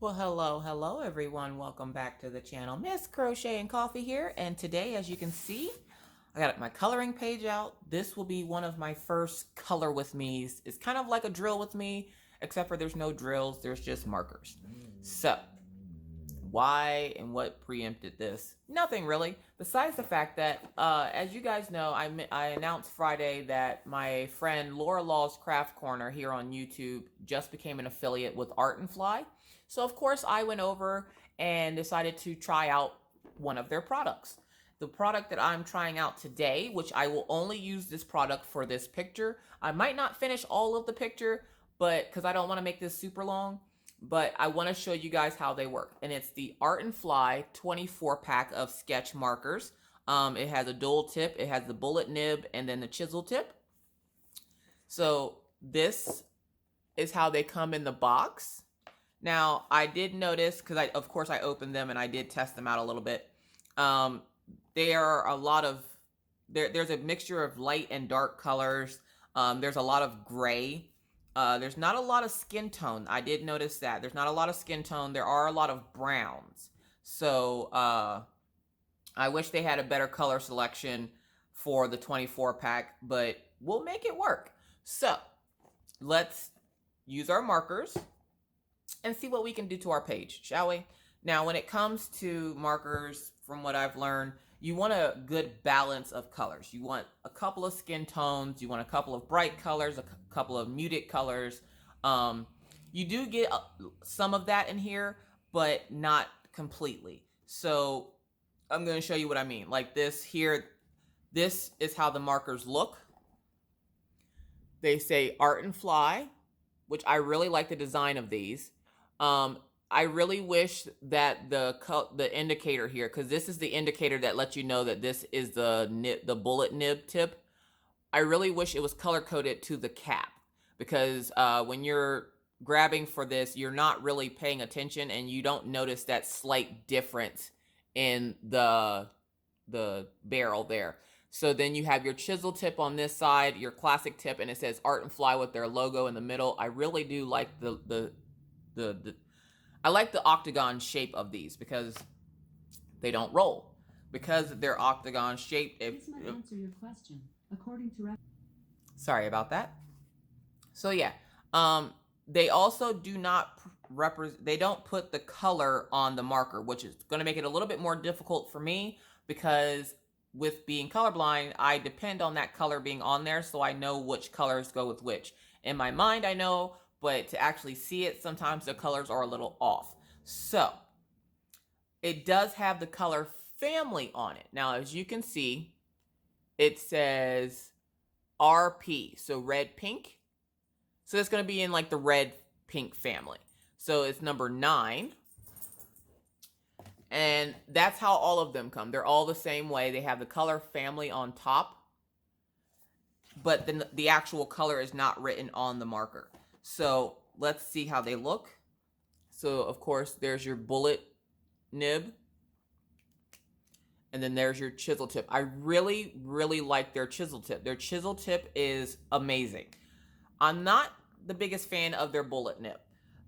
Well, hello everyone. Welcome back to the channel. Miss Crochet and Coffee here. And today, as you can see, I got my coloring page out. This will be one of my first color with me's. It's kind of like a drill with me, except for there's no drills, there's just markers. So, why and what preempted this? Nothing really, besides the fact that, as you guys know, I announced Friday that my friend Laura Law's Craft Corner here on YouTube just became an affiliate with Art and Fly. So of course I went over and decided to try out one of their products. The product that I'm trying out today, which I will only use this product for this picture. I might not finish all of the picture, but because I don't want to make this super long, but I want to show you guys how they work. And it's the Art and Fly 24 pack of sketch markers. It has a dual tip, it has the bullet nib, and then the chisel tip. So this is how they come in the box. Now, I did notice, because of course I opened them and I did test them out a little bit. There are a lot of, there's a mixture of light and dark colors. There's a lot of gray. There's not a lot of skin tone. I did notice that. There's not a lot of skin tone. There are a lot of browns. So, I wish they had a better color selection for the 24 pack, but we'll make it work. So, let's use our markers and see what we can do to our page, shall we? Now, when it comes to markers, from what I've learned, you want a good balance of colors. You want a couple of skin tones, you want a couple of bright colors, a couple of muted colors. You do get some of that in here, but not completely. So I'm going to show you what I mean. Like this here, this is how the markers look. They say Art and Fly, which I really like the design of these. I really wish that the indicator here, because this is the indicator that lets you know that this is the bullet nib tip. I really wish it was color coded to the cap, because when you're grabbing for this, you're not really paying attention and you don't notice that slight difference in the barrel there. So then you have your chisel tip on this side, your classic tip, and it says Art and Fly with their logo in the middle. I really do like I like the octagon shape of these because they don't roll. Because they're octagon shaped. This might answer your question. According to Sorry about that. So yeah, they also do not they don't put the color on the marker, which is going to make it a little bit more difficult for me, because with being colorblind, I depend on that color being on there so I know which colors go with which. In my mind, I know, but to actually see it, sometimes the colors are a little off. So it does have the color family on it. Now, as you can see, it says RP, so red, pink. So it's going to be in like the red, pink family. So it's number 9. And that's how all of them come. They're all the same way. They have the color family on top, but then the actual color is not written on the marker. So let's see how they look. So of course there's your bullet nib, and then there's your chisel tip. I really like their chisel tip. Their chisel tip is amazing. I'm not the biggest fan of their bullet nib.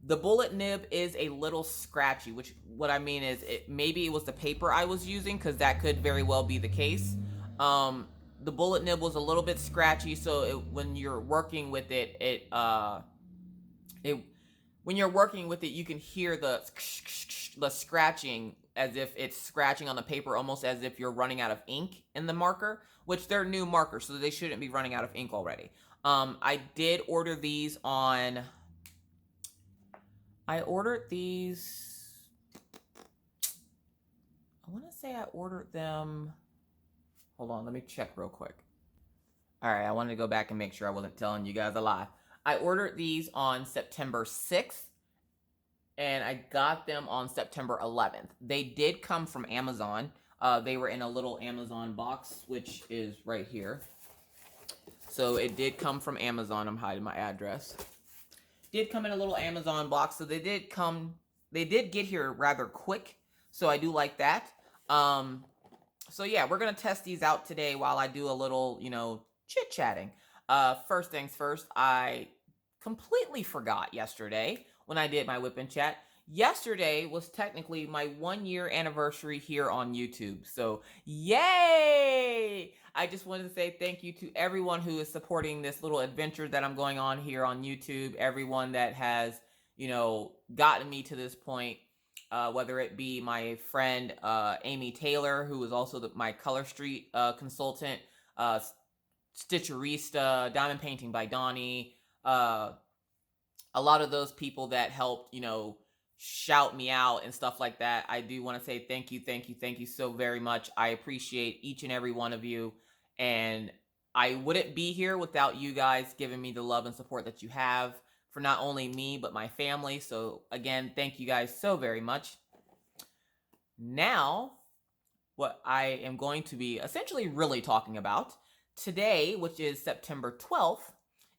The bullet nib is a little scratchy, which what I mean is maybe it was the paper I was using, because that could very well be the case. The bullet nib was a little bit scratchy, so when you're working with it, when you're working with it, you can hear the scratching as if it's scratching on the paper, almost as if you're running out of ink in the marker, which they're new markers, so they shouldn't be running out of ink already. I did order these on... I ordered these... I want to say I ordered them... Hold on, let me check real quick. Alright, I wanted to go back and make sure I wasn't telling you guys a lie. I ordered these on September 6th, and I got them on September 11th. They did come from Amazon. They were in a little Amazon box, which is right here. So it did come from Amazon. I'm hiding my address. Did come in a little Amazon box, so they did get here rather quick, so I do like that. So yeah, we're gonna test these out today while I do a little, chit-chatting. First things first, I completely forgot yesterday when I did my whip and chat. yesterday was technically my 1 year anniversary here on YouTube. So yay! I just wanted to say thank you to everyone who is supporting this little adventure that I'm going on here on YouTube. Everyone that has, gotten me to this point. Whether it be my friend Amy Taylor, who is also my Color Street consultant, Stitcherista, Diamond Painting by Donnie, a lot of those people that helped, shout me out and stuff like that. I do want to say thank you so very much. I appreciate each and every one of you. And I wouldn't be here without you guys giving me the love and support that you have for not only me, but my family. So again, thank you guys so very much. Now, what I am going to be essentially really talking about today, which is September 12th,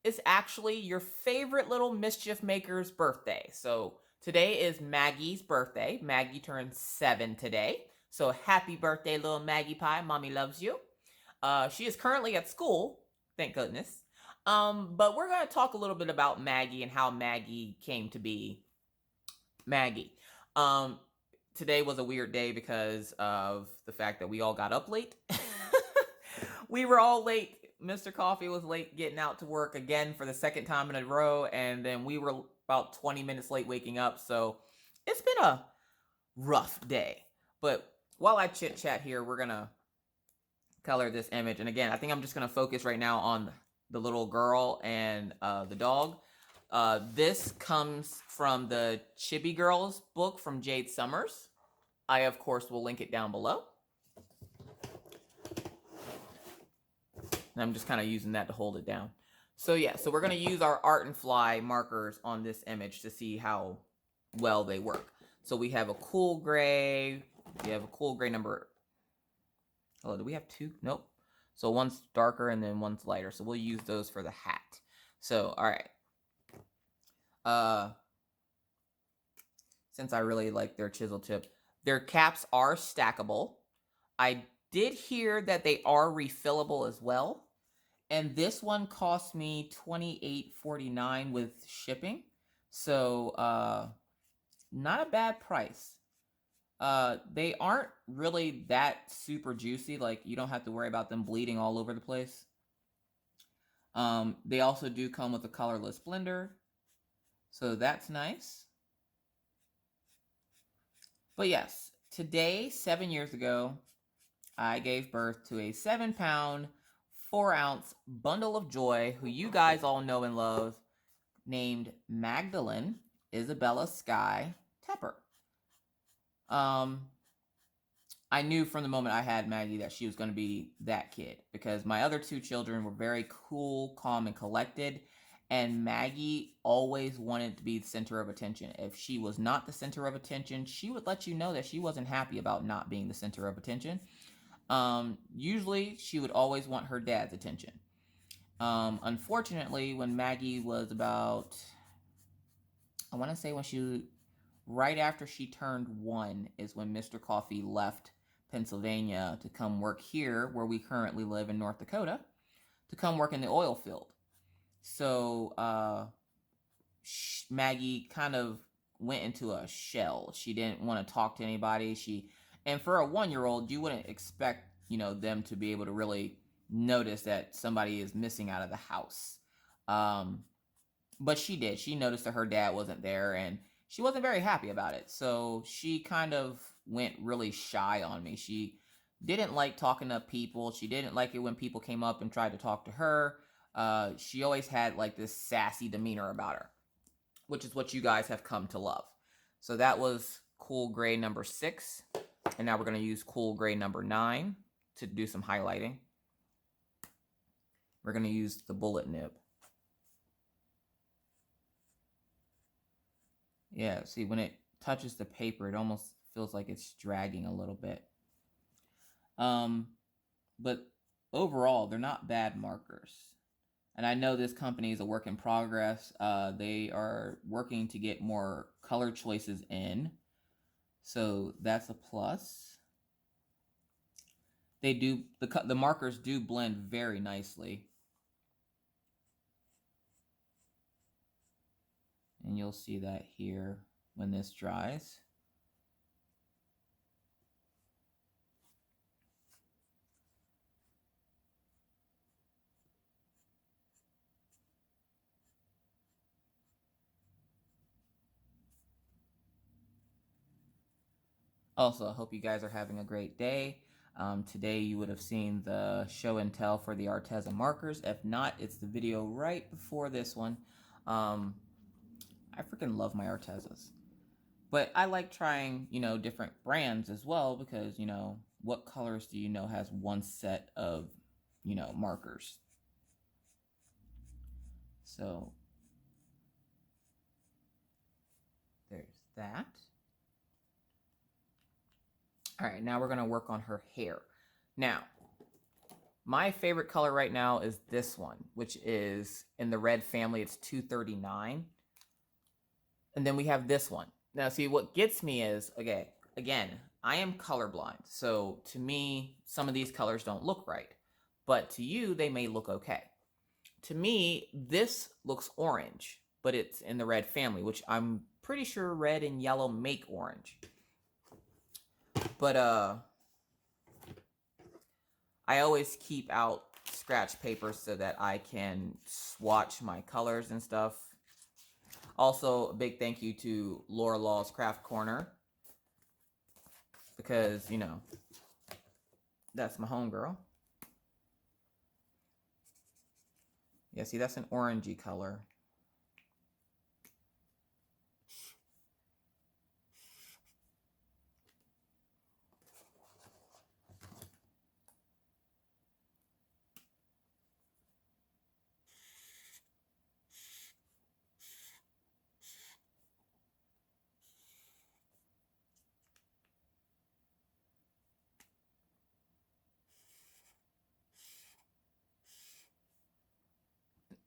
is actually your favorite little mischief maker's birthday. So today is Maggie's birthday. Maggie turned 7 today. So happy birthday, little Maggie Pie. Mommy loves you. She is currently at school, thank goodness. But we're going to talk a little bit about Maggie and how Maggie came to be Maggie. Today was a weird day because of the fact that we all got up late. We were all late. Mr. Coffee was late getting out to work again for the second time in a row. And then we were about 20 minutes late waking up. So it's been a rough day. But while I chit chat here, we're going to color this image. And again, I think I'm just going to focus right now on the little girl and the dog. This comes from the Chibi Girls book from Jade Summers. I, of course, will link it down below. And I'm just kind of using that to hold it down. So yeah, so we're going to use our Art and Fly markers on this image to see how well they work. So we have a cool gray. We have a cool gray number. Oh, do we have two? Nope. So one's darker and then one's lighter. So we'll use those for the hat. So, all right. Since I really like their chisel tip, their caps are stackable. I did hear that they are refillable as well. And this one cost me $28.49 with shipping. So, not a bad price. They aren't really that super juicy. Like, you don't have to worry about them bleeding all over the place. They also do come with a colorless blender. So that's nice. But yes, today, 7 years ago, I gave birth to a 7-pound, 4-ounce bundle of joy, who you guys all know and love, named Magdalene Isabella Sky Tepper. I knew from the moment I had Maggie that she was going to be that kid, because my other two children were very cool, calm, and collected, and Maggie always wanted to be the center of attention. If she was not the center of attention, she would let you know that she wasn't happy about not being the center of attention. Usually she would always want her dad's attention. Unfortunately, when Maggie was about, I want to say right after she turned 1 is when Mr. Coffee left Pennsylvania to come work here, where we currently live in North Dakota, to come work in the oil field. So, Maggie kind of went into a shell. She didn't want to talk to anybody. And for a 1-year-old, you wouldn't expect, them to be able to really notice that somebody is missing out of the house. But she did. She noticed that her dad wasn't there, and she wasn't very happy about it. So she kind of went really shy on me. She didn't like talking to people. She didn't like it when people came up and tried to talk to her. She always had like this sassy demeanor about her, which is what you guys have come to love. So that was cool gray number 6. And now we're going to use cool gray number 9 to do some highlighting. We're going to use the bullet nib. Yeah, see, when it touches the paper, it almost feels like it's dragging a little bit. But overall, they're not bad markers. And I know this company is a work in progress. They are working to get more color choices in. So that's a plus. The markers do blend very nicely. And you'll see that here. when this dries. Also, I hope you guys are having a great day. Today you would have seen the show and tell for the Arteza markers. If not, it's the video right before this one. I freaking love my Artezas. But I like trying, different brands as well because, what colors do you know has one set of, markers? So there's that. All right, now we're going to work on her hair. Now, my favorite color right now is this one, which is in the red family. It's 239. And then we have this one. Now, see, what gets me is, okay, again, I am colorblind. So to me, some of these colors don't look right. But to you, they may look okay. To me, this looks orange, but it's in the red family, which I'm pretty sure red and yellow make orange. But I always keep out scratch paper so that I can swatch my colors and stuff. Also, a big thank you to Laura Law's Craft Corner because, that's my homegirl. Yeah, see, that's an orangey color.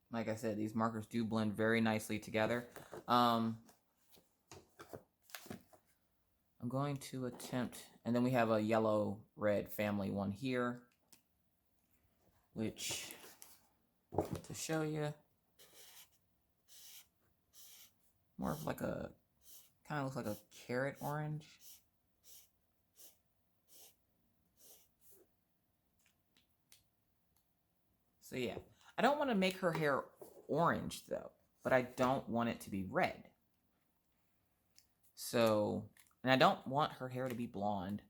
Like I said, these markers do blend very nicely together. I'm going to attempt, and then we have a yellow-red family one here, which, to show you, more of like a, kind of looks like a carrot orange. So yeah, I don't want to make her hair orange though, but I don't want it to be red. So, and I don't want her hair to be blonde.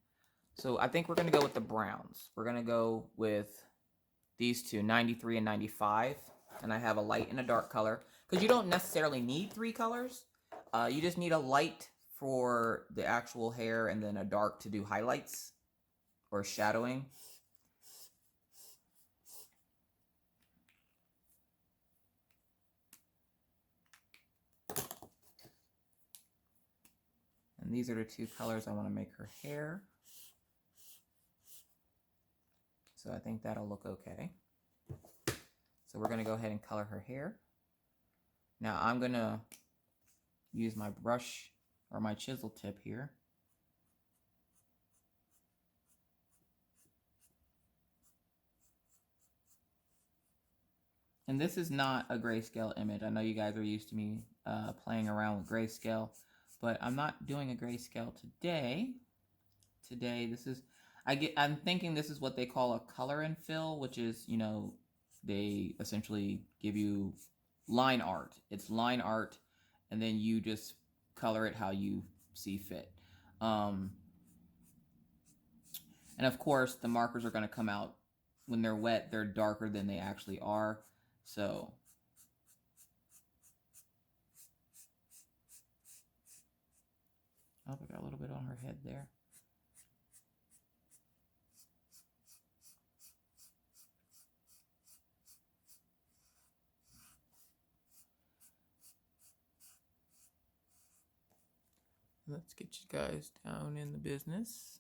So I think we're going to go with the browns. We're going to go with these two, 93 and 95. And I have a light and a dark color. Because you don't necessarily need 3 colors. You just need a light for the actual hair and then a dark to do highlights or shadowing. And these are the 2 colors I want to make her hair. So I think that'll look okay. So we're going to go ahead and color her hair. Now I'm going to use my brush or my chisel tip here. And this is not a grayscale image. I know you guys are used to me playing around with grayscale, but I'm not doing a grayscale today. Today, this is, I'm thinking this is what they call a color and fill, which is, they essentially give you line art. It's line art, and then you just color it how you see fit. And of course, the markers are going to come out when they're wet. They're darker than they actually are. So oh, I got a little bit on her head there. Let's get you guys down in the business.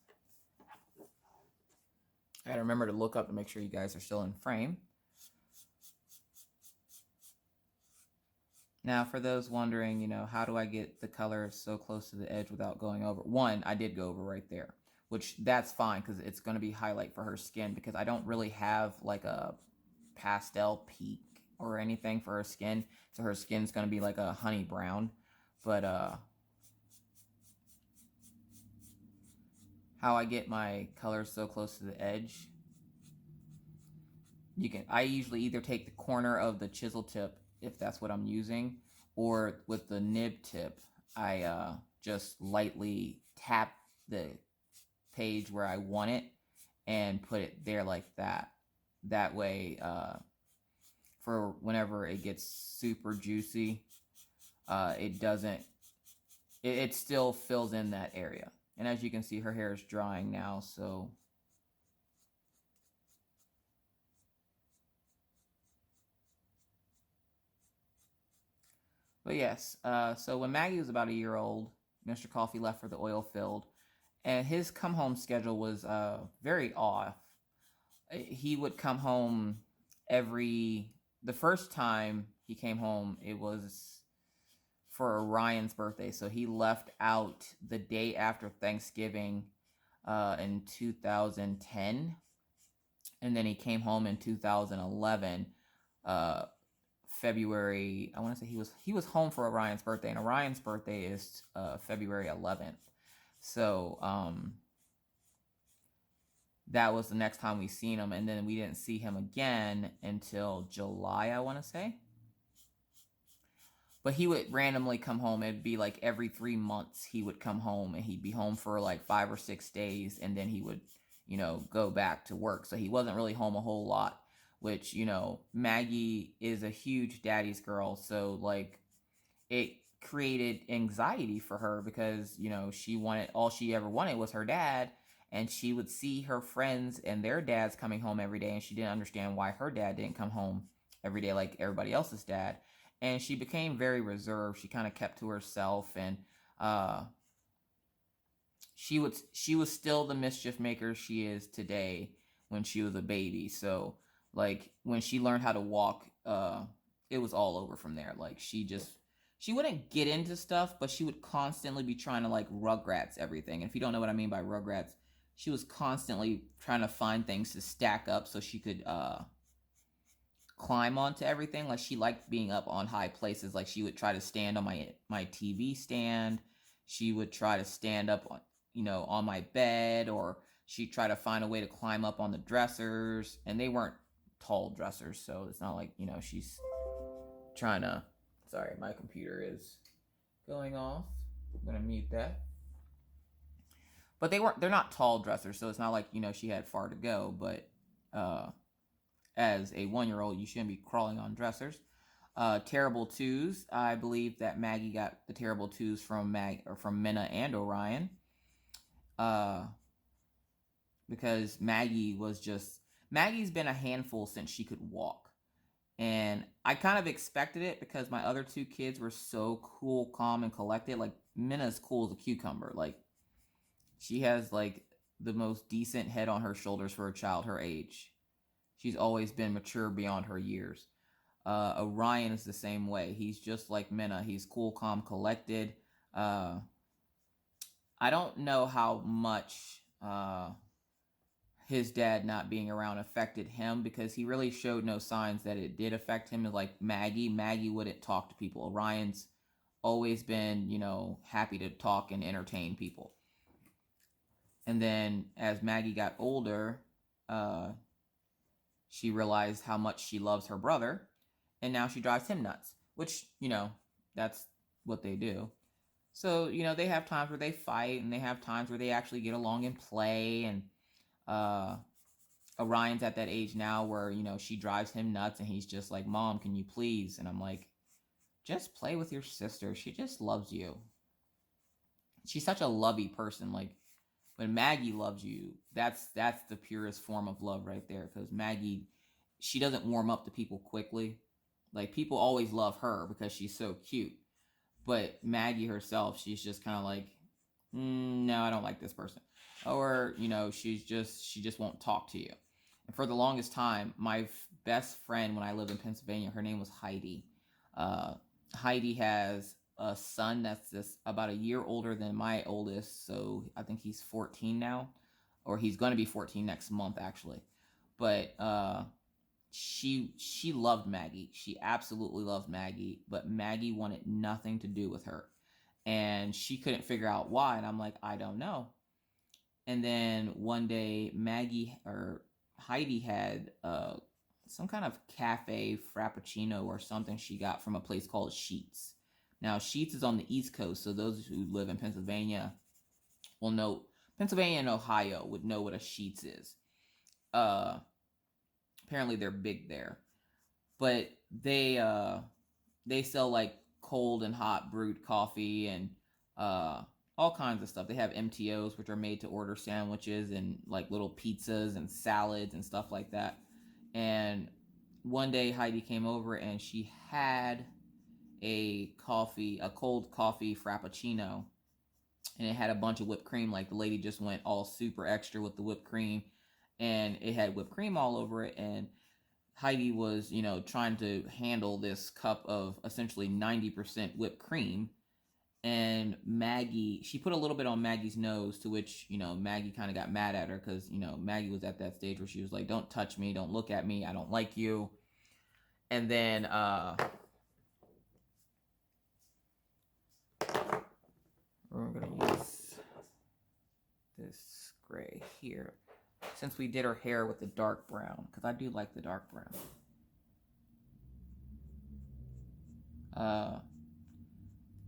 I gotta remember to look up to make sure you guys are still in frame. Now, for those wondering, how do I get the color so close to the edge without going over? One, I did go over right there, which that's fine because it's going to be highlight for her skin because I don't really have like a pastel peak or anything for her skin. So her skin's going to be like a honey brown. But how I get my colors so close to the edge. I usually either take the corner of the chisel tip, if that's what I'm using, or with the nib tip, I just lightly tap the page where I want it and put it there like that. That way, for whenever it gets super juicy, it doesn't, it still fills in that area. And as you can see, her hair is drying now, so but yes, so when Maggie was about a year old, Mr. Coffee left for the oil field, and his come home schedule was very off. He would come home the first time he came home, it was for Ryan's birthday. So he left out the day after Thanksgiving in 2010. And then he came home in 2011, February. I want to say he was home for Orion's birthday, and Orion's birthday is February 11th. So that was the next time we seen him, and then we didn't see him again until July, I want to say. But he would randomly come home. It'd be like every 3 months he would come home, and he'd be home for like 5 or 6 days, and then he would, go back to work. So he wasn't really home a whole lot, which, Maggie is a huge daddy's girl. So like it created anxiety for her because, all she ever wanted was her dad. And she would see her friends and their dads coming home every day, and she didn't understand why her dad didn't come home every day like everybody else's dad. And she became very reserved. She kind of kept to herself, and she was still the mischief maker she is today when she was a baby. So like when she learned how to walk, it was all over from there. Like she wouldn't get into stuff, but she would constantly be trying to like Rugrats everything. And if you don't know what I mean by Rugrats, she was constantly trying to find things to stack up so she could climb onto everything. Like she liked being up on high places. Like she would try to stand on my TV stand. She would try to stand up on on my bed, or she'd try to find a way to climb up on the dressers. And they weren't tall dressers, so it's not like she's trying to. Sorry, my computer is going off. I'm gonna mute that. But they're not tall dressers, so it's not like she had far to go. But as a 1-year-old, you shouldn't be crawling on dressers. Terrible twos. I believe that Maggie got the terrible twos from Minna and Orion. Because Maggie's been a handful since she could walk. And I kind of expected it because my other 2 kids were so cool, calm, and collected. Like Minna's cool as a cucumber. Like she has like the most decent head on her shoulders for a child her age. She's always been mature beyond her years. Orion is the same way. He's just like Minna. He's cool, calm, collected. I don't know how much his dad not being around affected him, because he really showed no signs that it did affect him. Like Maggie wouldn't talk to people. Orion's always been, happy to talk and entertain people. And then as Maggie got older, she realized how much she loves her brother, and now she drives him nuts, which, that's what they do. So, they have times where they fight, and they have times where they actually get along and play. And Orion's at that age now where, she drives him nuts, and he's just like, Mom, can you please? And I'm like, just play with your sister. She just loves you. She's such a lovey person. Like, when Maggie loves you, that's the purest form of love right there. Because Maggie, she doesn't warm up to people quickly. Like, people always love her because she's so cute. But Maggie herself, she's just kind of like, no, I don't like this person. Or, she just won't talk to you. And for the longest time, my best friend when I lived in Pennsylvania, her name was Heidi. Heidi has a son that's just about a year older than my oldest, so I think he's 14 now, or he's going to be 14 next month actually. But she loved Maggie. She absolutely loved Maggie, but Maggie wanted nothing to do with her, and she couldn't figure out why. And I'm like, I don't know. And then one day Heidi had some kind of cafe frappuccino or something she got from a place called Sheets. Now, Sheets is on the East Coast, so those who live in Pennsylvania will know. Pennsylvania and Ohio would know what a Sheets is. Apparently they're big there, but they sell like cold and hot brewed coffee and all kinds of stuff. They have MTOs, which are made to order sandwiches and like little pizzas and salads and stuff like that. And one day Heidi came over and she had a cold coffee frappuccino, and it had a bunch of whipped cream. Like the lady just went all super extra with the whipped cream, and it had whipped cream all over it. And Heidi was, trying to handle this cup of essentially 90% whipped cream. And Maggie, she put a little bit on Maggie's nose, to which, Maggie kind of got mad at her because, Maggie was at that stage where she was like, don't touch me, don't look at me, I don't like you. And then we're going to use this gray here, since we did her hair with the dark brown, because I do like the dark brown.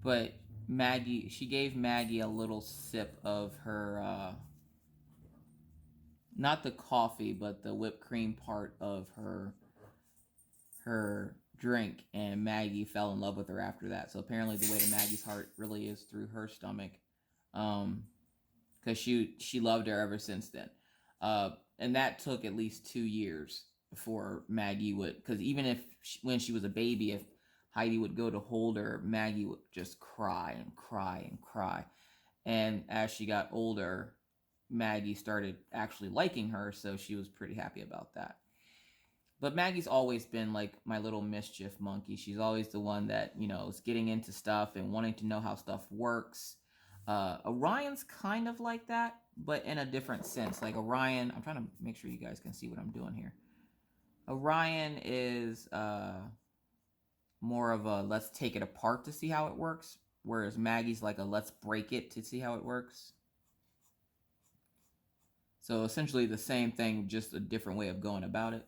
But Maggie, she gave Maggie a little sip of her, not the coffee, but the whipped cream part of her drink, and Maggie fell in love with her after that. So apparently the way to Maggie's heart really is through her stomach, because she loved her ever since then. And that took at least 2 years before Maggie would, because even when she was a baby, if Heidi would go to hold her, Maggie would just cry and cry and cry. And as she got older, Maggie started actually liking her, so she was pretty happy about that. But Maggie's always been like my little mischief monkey. She's always the one that, is getting into stuff and wanting to know how stuff works. Orion's kind of like that, but in a different sense. Like Orion, I'm trying to make sure you guys can see what I'm doing here. Orion is more of a let's take it apart to see how it works, whereas Maggie's like a let's break it to see how it works. So essentially the same thing, just a different way of going about it.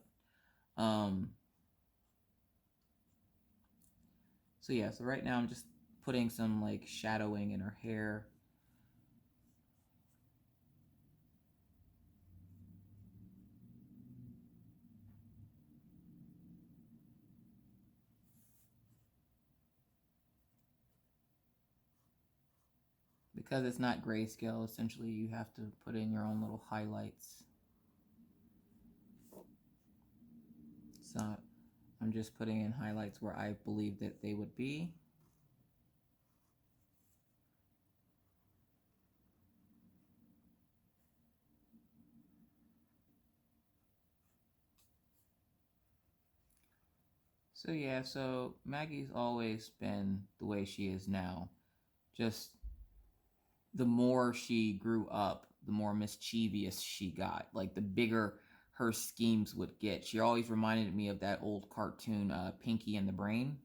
So yeah, so right now I'm just putting some like shadowing in her hair. Because it's not grayscale, essentially you have to put in your own little highlights. So I'm just putting in highlights where I believe that they would be. So yeah, so Maggie's always been the way she is now. Just the more she grew up, the more mischievous she got. Like the bigger her schemes would get. She always reminded me of that old cartoon, Pinky and the Brain.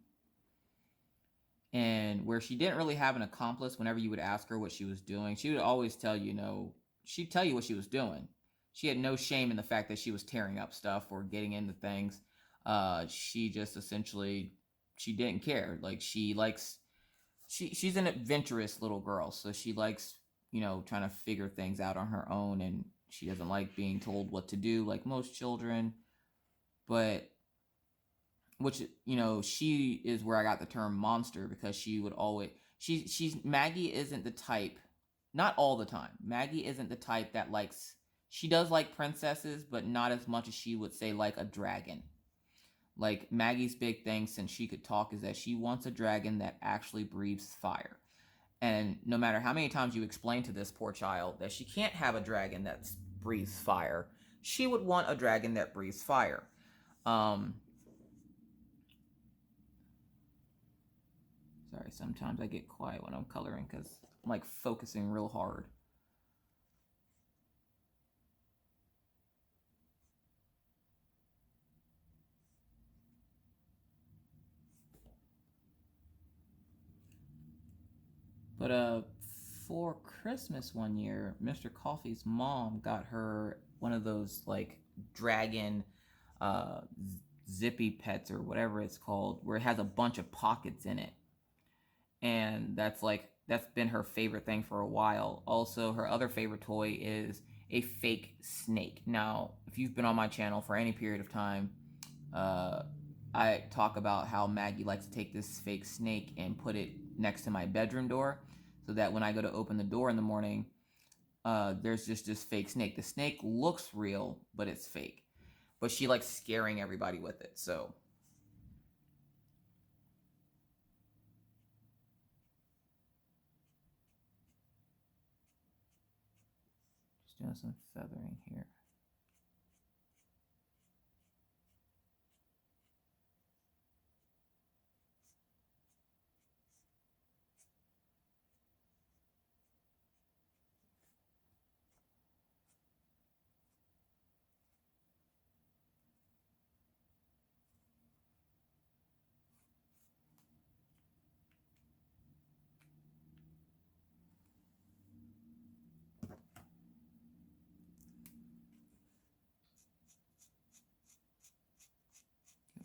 And where she didn't really have an accomplice, whenever you would ask her what she was doing, she would always tell you, she'd tell you what she was doing. She had no shame in the fact that she was tearing up stuff or getting into things. She just essentially, she didn't care. Like she's an adventurous little girl, so she likes, trying to figure things out on her own, and she doesn't like being told what to do like most children. But which, she is where I got the term monster, because she would always, Maggie isn't the type, not all the time, Maggie isn't the type that likes, she does like princesses, but not as much as she would say like a dragon. Like Maggie's big thing, since she could talk, is that she wants a dragon that actually breathes fire. And no matter how many times you explain to this poor child that she can't have a dragon that breathes fire, she would want a dragon that breathes fire. Sorry, sometimes I get quiet when I'm coloring because I'm like focusing real hard. But for Christmas one year, Mr. Coffee's mom got her one of those like dragon zippy pets or whatever it's called, where it has a bunch of pockets in it. And that's been her favorite thing for a while. Also, her other favorite toy is a fake snake. Now, if you've been on my channel for any period of time, I talk about how Maggie likes to take this fake snake and put it next to my bedroom door, so that when I go to open the door in the morning, there's just this fake snake. The snake looks real, but it's fake. But she likes scaring everybody with it, so. Just doing some feathering here.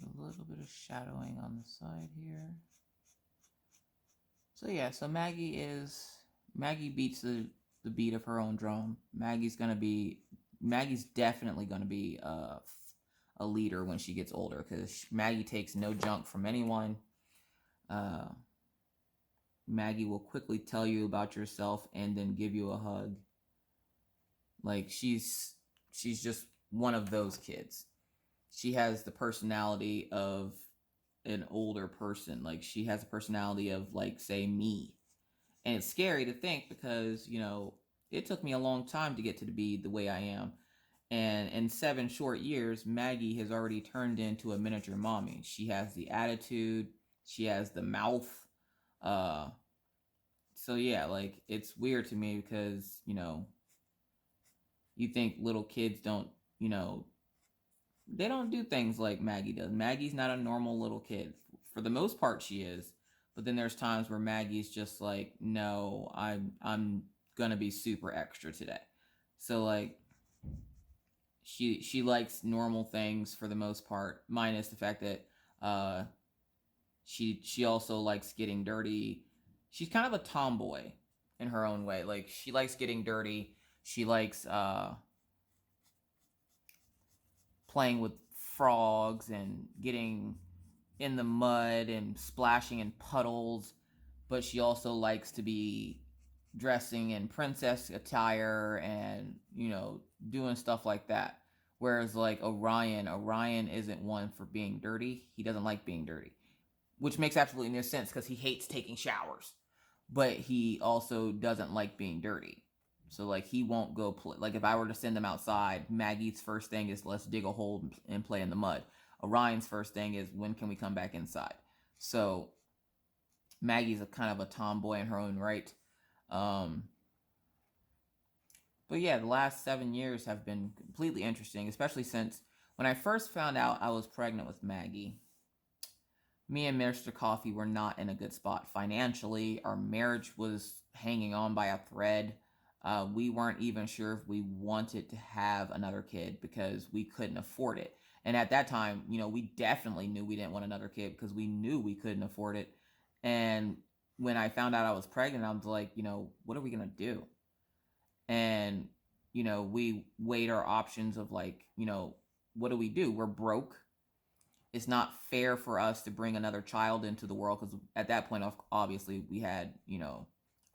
A little bit of shadowing on the side here. So yeah, so Maggie beats the beat of her own drum. Maggie's definitely gonna be a leader when she gets older, because Maggie takes no junk from anyone. Maggie will quickly tell you about yourself and then give you a hug. Like she's just one of those kids. She has the personality of an older person. Like she has a personality of, like, say, me. And it's scary to think because, you know, it took me a long time to get to be the way I am. And in 7 short years, Maggie has already turned into a miniature mommy. She has the attitude. She has the mouth. So yeah, like, it's weird to me because, you know, you think little kids don't, you know, they don't do things like Maggie does. Maggie's not a normal little kid. For the most part, she is. But then there's times where Maggie's just like, no, I'm gonna be super extra today. So like, she likes normal things for the most part, minus the fact that she also likes getting dirty. She's kind of a tomboy in her own way. Like, she likes getting dirty. She likes playing with frogs and getting in the mud and splashing in puddles, but she also likes to be dressing in princess attire and, you know, doing stuff like that. Whereas like Orion isn't one for being dirty. He doesn't like being dirty, which makes absolutely no sense because he hates taking showers, but he also doesn't like being dirty. So like, he won't go play. Like, if I were to send them outside, Maggie's first thing is, let's dig a hole and play in the mud. Orion's first thing is, when can we come back inside? So Maggie's a kind of a tomboy in her own right. But yeah, the last 7 years have been completely interesting, especially since when I first found out I was pregnant with Maggie. Me and Mr. Coffee were not in a good spot financially. Our marriage was hanging on by a thread. We weren't even sure if we wanted to have another kid because we couldn't afford it. And at that time, you know, we definitely knew we didn't want another kid because we knew we couldn't afford it. And when I found out I was pregnant, I was like, you know, what are we going to do? And, you know, we weighed our options of like, you know, what do we do? We're broke. It's not fair for us to bring another child into the world because at that point, obviously, we had, you know,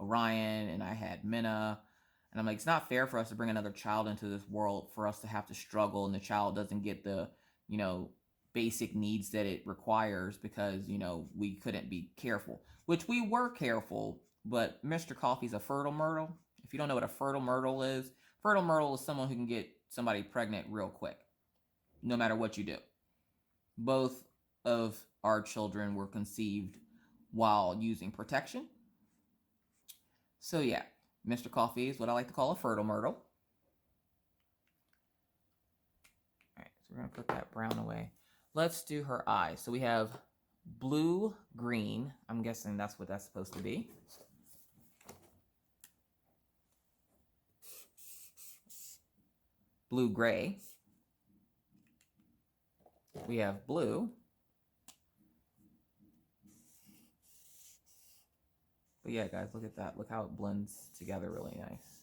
Orion and I had Minna. And I'm like, it's not fair for us to bring another child into this world for us to have to struggle and the child doesn't get the, you know, basic needs that it requires because, you know, we couldn't be careful, which we were careful. But Mr. Coffee's a fertile myrtle. If you don't know what a fertile myrtle is someone who can get somebody pregnant real quick, no matter what you do. Both of our children were conceived while using protection. So yeah, Mr. Coffee is what I like to call a fertile myrtle. All right, so we're going to put that brown away. Let's do her eyes. So we have blue, green. I'm guessing that's what that's supposed to be. blue-gray. We have blue. But yeah, guys, look at that. Look how it blends together really nice.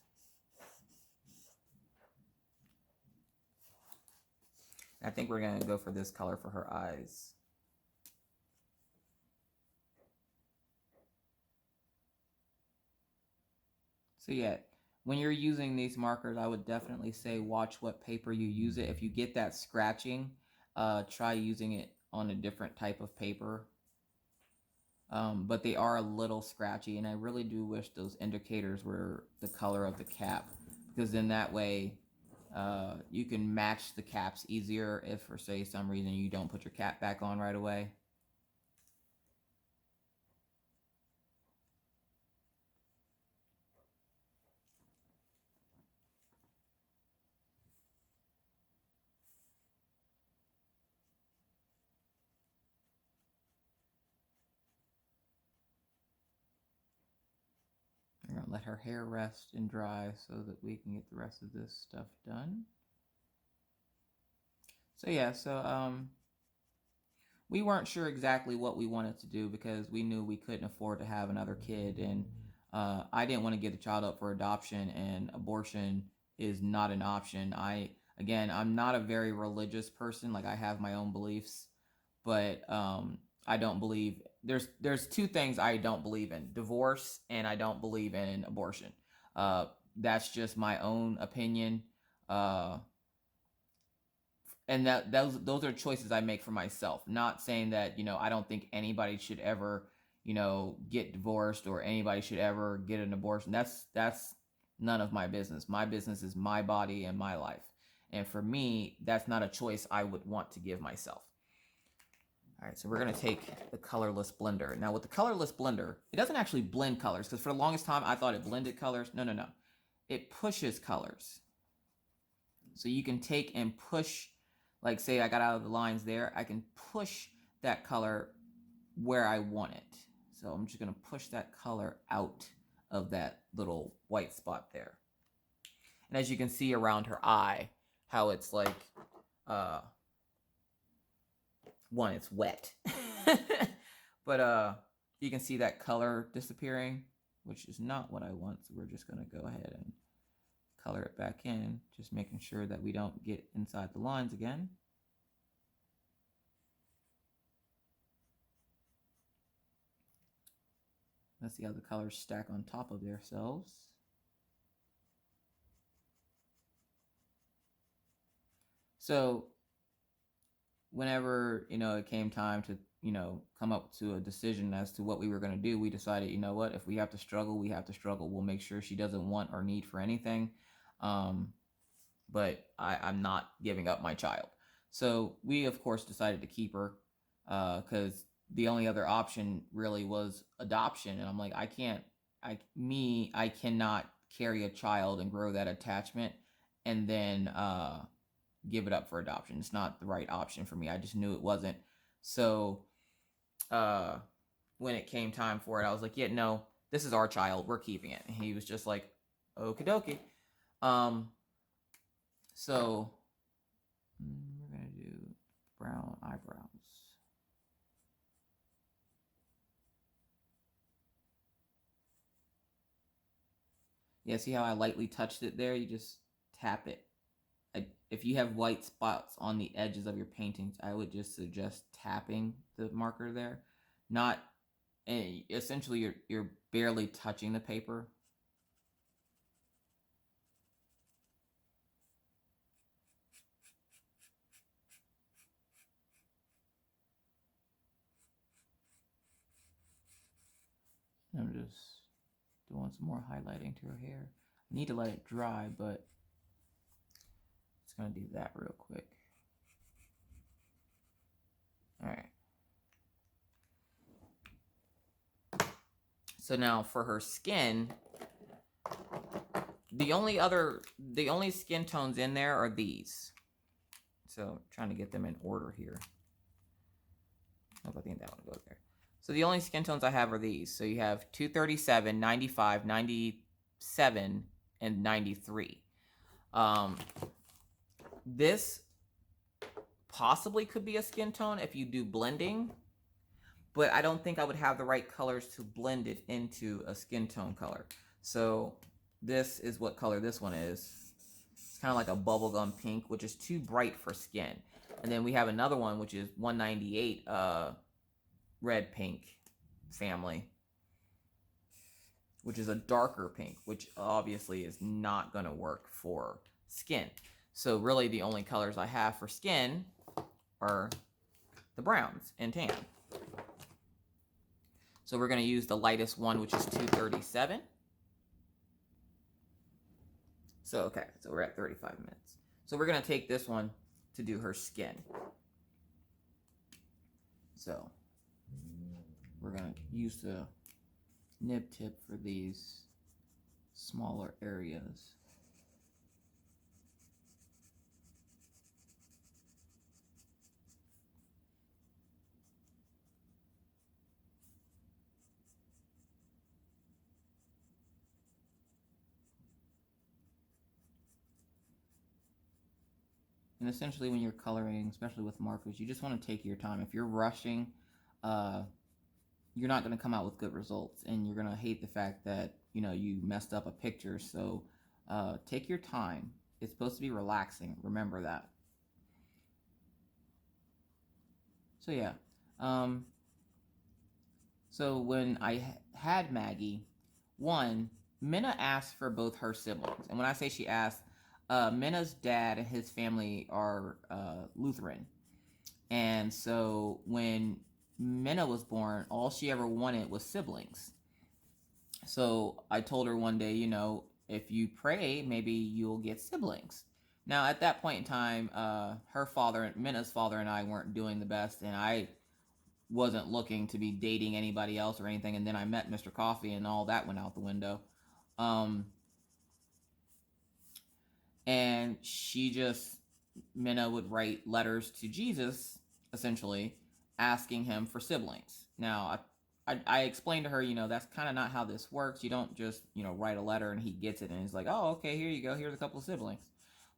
I think we're going to go for this color for her eyes. So yeah, when you're using these markers, I would definitely say watch what paper you use it. If you get that scratching, try using it on a different type of paper. But they are a little scratchy, and I really do wish those indicators were the color of the cap, because then that way you can match the caps easier if for say some reason you don't put your cap back on right away. I'm going to let her hair rest and dry so that we can get the rest of this stuff done. So yeah, we weren't sure exactly what we wanted to do because we knew we couldn't afford to have another kid, and I didn't want to give the child up for adoption, and abortion is not an option. Again, I'm not a very religious person. Like, I have my own beliefs, but I don't believe there's two things I don't believe in: divorce, and I don't believe in abortion. That's just my own opinion. And those are choices I make for myself. Not saying that, I don't think anybody should ever, get divorced, or anybody should ever get an abortion. That's none of my business. My business is my body and my life. And for me, that's not a choice I would want to give myself. All right, so we're going to take the colorless blender. Now, with the colorless blender, it doesn't actually blend colors, because for the longest time, I thought it blended colors. No. It pushes colors. So you can take and push, like say I got out of the lines there, I can push that color where I want it. So I'm just going to push that color out of that little white spot there. And as you can see around her eye, how it's like, one, it's wet. But you can see that color disappearing, which is not what I want. So we're just going to go ahead and color it back in, just making sure that we don't get inside the lines again. Let's see how the colors stack on top of themselves. So whenever, it came time to, come up to a decision as to what we were going to do, we decided, you know what, if we have to struggle, we have to struggle. We'll make sure she doesn't want or need for anything. But I'm not giving up my child. So we, of course, decided to keep her because the only other option really was adoption. And I'm like, I cannot carry a child and grow that attachment and then give it up for adoption. It's not the right option for me. I just knew it wasn't. So when it came time for it, I was like, yeah, no, this is our child. We're keeping it. And he was just like, okie dokie. So we're going to do brown eyebrows. Yeah, see how I lightly touched it there? You just tap it. If you have white spots on the edges of your paintings, I would just suggest tapping the marker there. Not, essentially you're barely touching the paper. I'm just doing some more highlighting to her hair. I need to let it dry, but it's going to do that real quick. All right. So now for her skin, the only skin tones in there are these. So I'm trying to get them in order here. I think that one goes there. So the only skin tones I have are these. So you have 237, 95, 97, and 93. This possibly could be a skin tone if you do blending, but I don't think I would have the right colors to blend it into a skin tone color. So this is what color this one is. It's kind of like a bubblegum pink, which is too bright for skin. And then we have another one, which is 198 red pink family, which is a darker pink, which obviously is not going to work for skin. So really the only colors I have for skin are the browns and tan. So we're going to use the lightest one, which is 237. So, okay, so we're at 35 minutes. So we're going to take this one to do her skin. So we're going to use the nib tip for these smaller areas. And essentially when you're coloring, especially with markers, you just want to take your time. If you're rushing, you're not going to come out with good results. And you're going to hate the fact that, you know, you messed up a picture. So take your time. It's supposed to be relaxing. Remember that. So yeah. So when I had Maggie, Minna asked for both her siblings. And when I say she asked, Minna's dad and his family are Lutheran. And so when Minna was born, all she ever wanted was siblings. So I told her one day, you know, if you pray, maybe you'll get siblings. Now, at that point in time, her father, Minna's father, and I weren't doing the best, and I wasn't looking to be dating anybody else or anything. And then I met Mr. Coffee, and all that went out the window. And Minna would write letters to Jesus, essentially, asking him for siblings. Now, I explained to her, you know, that's kind of not how this works. You don't just, you know, write a letter and he gets it and he's like, oh, okay, here you go. Here's a couple of siblings.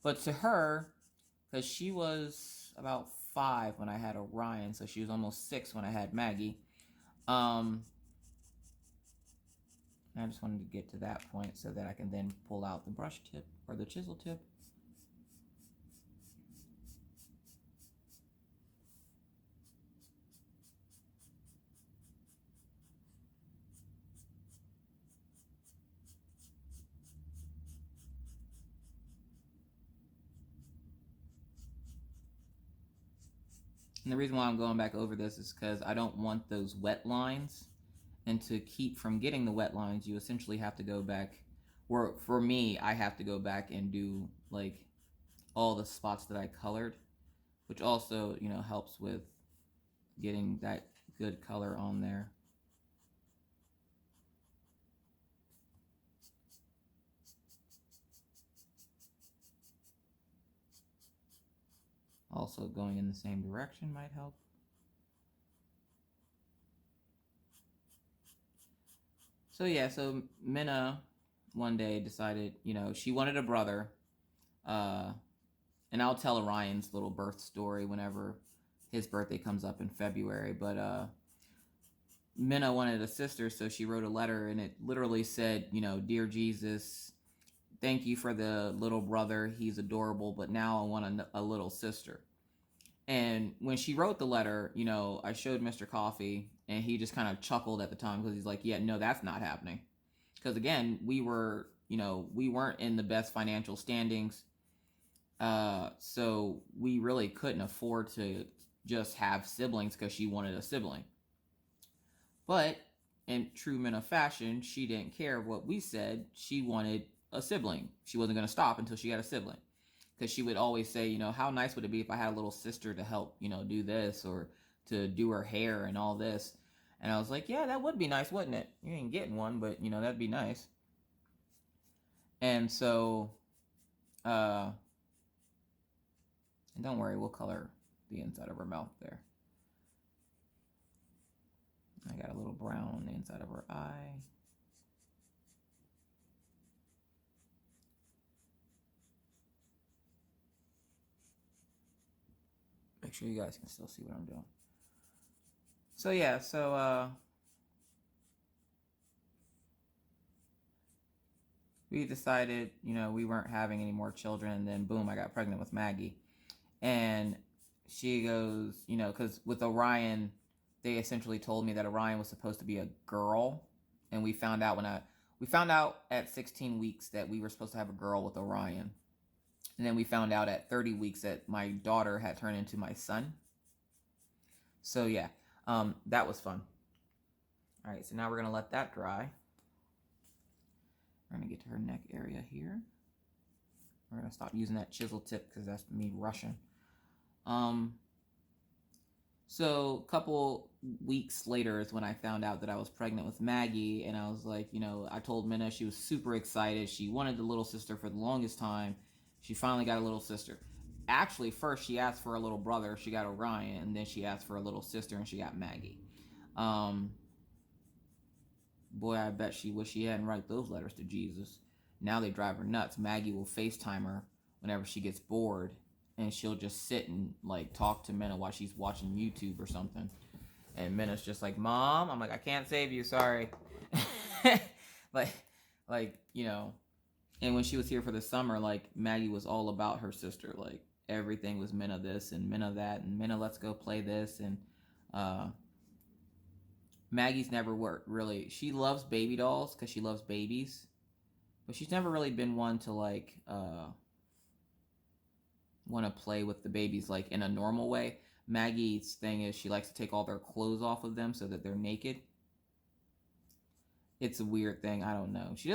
But to her, because she was about 5 when I had Orion, so she was almost 6 when I had Maggie. I just wanted to get to that point so that I can then pull out the brush tip or the chisel tip. And the reason why I'm going back over this is because I don't want those wet lines. And to keep from getting the wet lines, you essentially have to go back. Or for me, I have to go back and do like all the spots that I colored, which also, you know, helps with getting that good color on there. Also going in the same direction might help. So yeah, so Minna one day decided, you know, she wanted a brother. And I'll tell Orion's little birth story whenever his birthday comes up in February. But Minna wanted a sister, so she wrote a letter, and it literally said, you know, Dear Jesus, thank you for the little brother. He's adorable, but now I want a little sister. And when she wrote the letter, you know, I showed Mr. Coffee, and he just kind of chuckled at the time because he's like, yeah, no, that's not happening. Because again, we weren't in the best financial standings. So we really couldn't afford to just have siblings because she wanted a sibling. But in true Minna fashion, she didn't care what we said. She wanted a sibling. She wasn't going to stop until she got a sibling. Because she would always say, you know, how nice would it be if I had a little sister to help, you know, do this or to do her hair and all this. And I was like, yeah, that would be nice, wouldn't it? You ain't getting one, but, you know, that'd be nice. And so, and don't worry, we'll color the inside of her mouth there. I got a little brown on the inside of her eye. sure you guys can still see what I'm doing. So yeah, we decided, we weren't having any more children, and then boom, I got pregnant with Maggie. And she goes, because with Orion, they essentially told me that Orion was supposed to be a girl, and we found out at 16 weeks that we were supposed to have a girl with Orion. And then we found out at 30 weeks that my daughter had turned into my son. So yeah, that was fun. All right, so now we're gonna let that dry. We're gonna get to her neck area here. We're gonna stop using that chisel tip because that's me rushing. So a couple weeks later is when I found out that I was pregnant with Maggie, and I was like, I told Minna, she was super excited. She wanted the little sister for the longest time. She finally got a little sister. Actually, first she asked for a little brother. She got Orion, and then she asked for a little sister, and she got Maggie. Boy, I bet she wish she hadn't write those letters to Jesus. Now they drive her nuts. Maggie will FaceTime her whenever she gets bored, and she'll just sit and like talk to Minna while she's watching YouTube or something. And Minna's just like, Mom, I'm like, I can't save you, sorry. like, and when she was here for the summer, like Maggie was all about her sister. Like everything was Minna this and Minna that, and Minna, let's go play this. And Maggie's never worked really. She loves baby dolls because she loves babies, but she's never really been one to like want to play with the babies like in a normal way. Maggie's thing is she likes to take all their clothes off of them so that they're naked. It's a weird thing. I don't know. She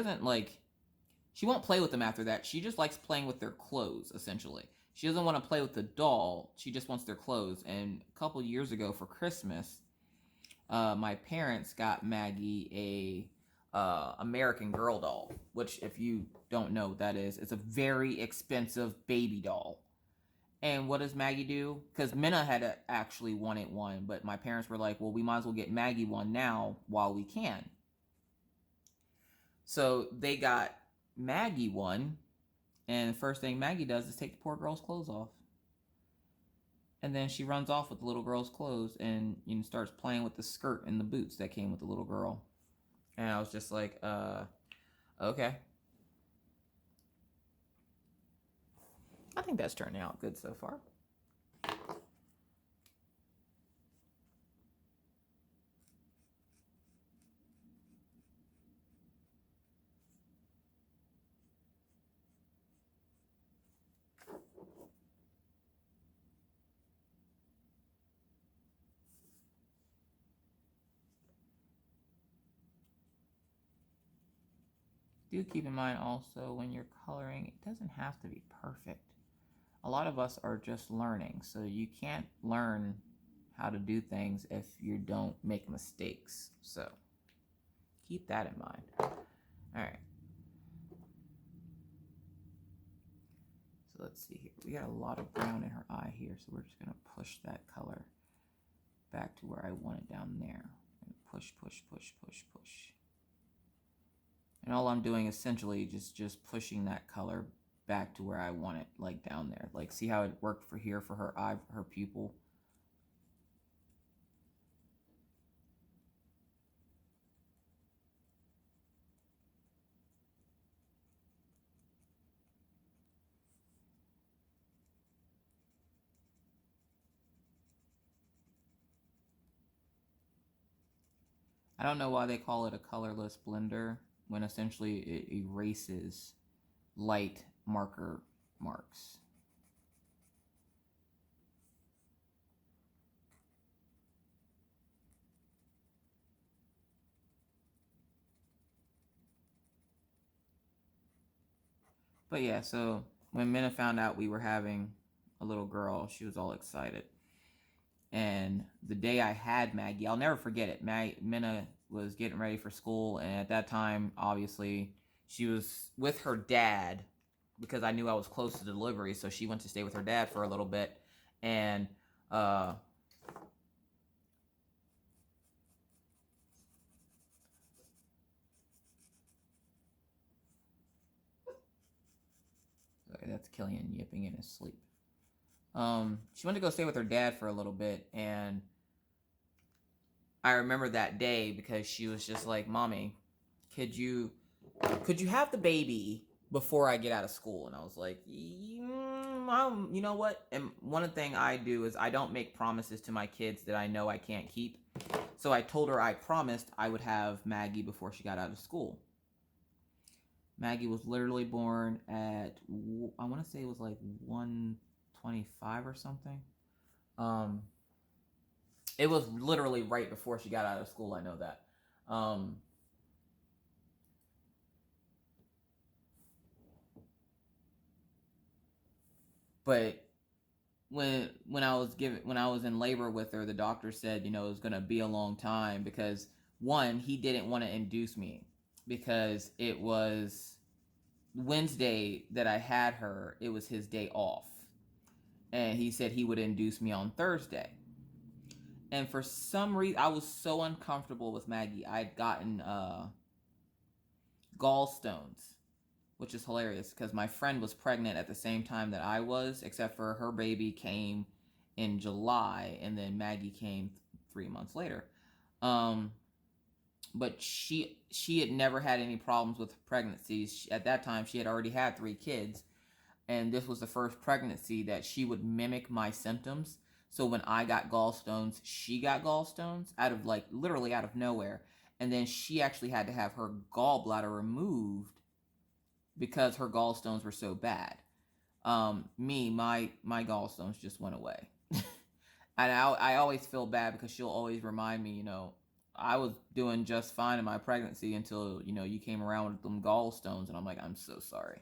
won't play with them after that. She just likes playing with their clothes, essentially. She doesn't want to play with the doll. She just wants their clothes. And a couple years ago for Christmas, my parents got Maggie a American Girl doll, which if you don't know what that is, it's a very expensive baby doll. And what does Maggie do? Because Minna had actually wanted one, but my parents were like, well, we might as well get Maggie one now while we can. So they got Maggie one, and the first thing Maggie does is take the poor girl's clothes off. And then she runs off with the little girl's clothes and starts playing with the skirt and the boots that came with the little girl. And I was just like, okay. I think that's turning out good so far. Do keep in mind also when you're coloring, it doesn't have to be perfect. A lot of us are just learning, so you can't learn how to do things if you don't make mistakes. So keep that in mind. All right. So let's see here. We got a lot of brown in her eye here, so we're just going to push that color back to where I want it down there. Push, push, push, push, push. And all I'm doing essentially just pushing that color back to where I want it, like down there. Like, see how it worked for here for her eye, her pupil? I don't know why they call it a colorless blender when essentially it erases light marker marks. But yeah, so when Minna found out we were having a little girl, she was all excited. And the day I had Maggie, I'll never forget it. Minna was getting ready for school, and at that time, obviously, she was with her dad because I knew I was close to delivery, so she went to stay with her dad for a little bit. And okay, that's Killian yipping in his sleep. She went to go stay with her dad for a little bit, and I remember that day because she was just like, "Mommy, could you have the baby before I get out of school?" And I was like, Mom, you know what? And one thing I do is I don't make promises to my kids that I know I can't keep. So I told her I promised I would have Maggie before she got out of school. Maggie was literally born at, I want to say it was like 125 or something. It was literally right before she got out of school. I know that. But when I was in labor with her, the doctor said, it was going to be a long time because one, he didn't want to induce me because it was Wednesday that I had her. It was his day off, and he said he would induce me on Thursday. And for some reason, I was so uncomfortable with Maggie. I'd gotten gallstones, which is hilarious because my friend was pregnant at the same time that I was, except for her baby came in July and then Maggie came 3 months later. But she had never had any problems with pregnancies. At that time, she had already had 3 kids, and this was the first pregnancy that she would mimic my symptoms. So when I got gallstones, she got gallstones out of literally out of nowhere. And then she actually had to have her gallbladder removed because her gallstones were so bad. My gallstones just went away. And I always feel bad because she'll always remind me, I was doing just fine in my pregnancy until, you came around with them gallstones. And I'm like, I'm so sorry.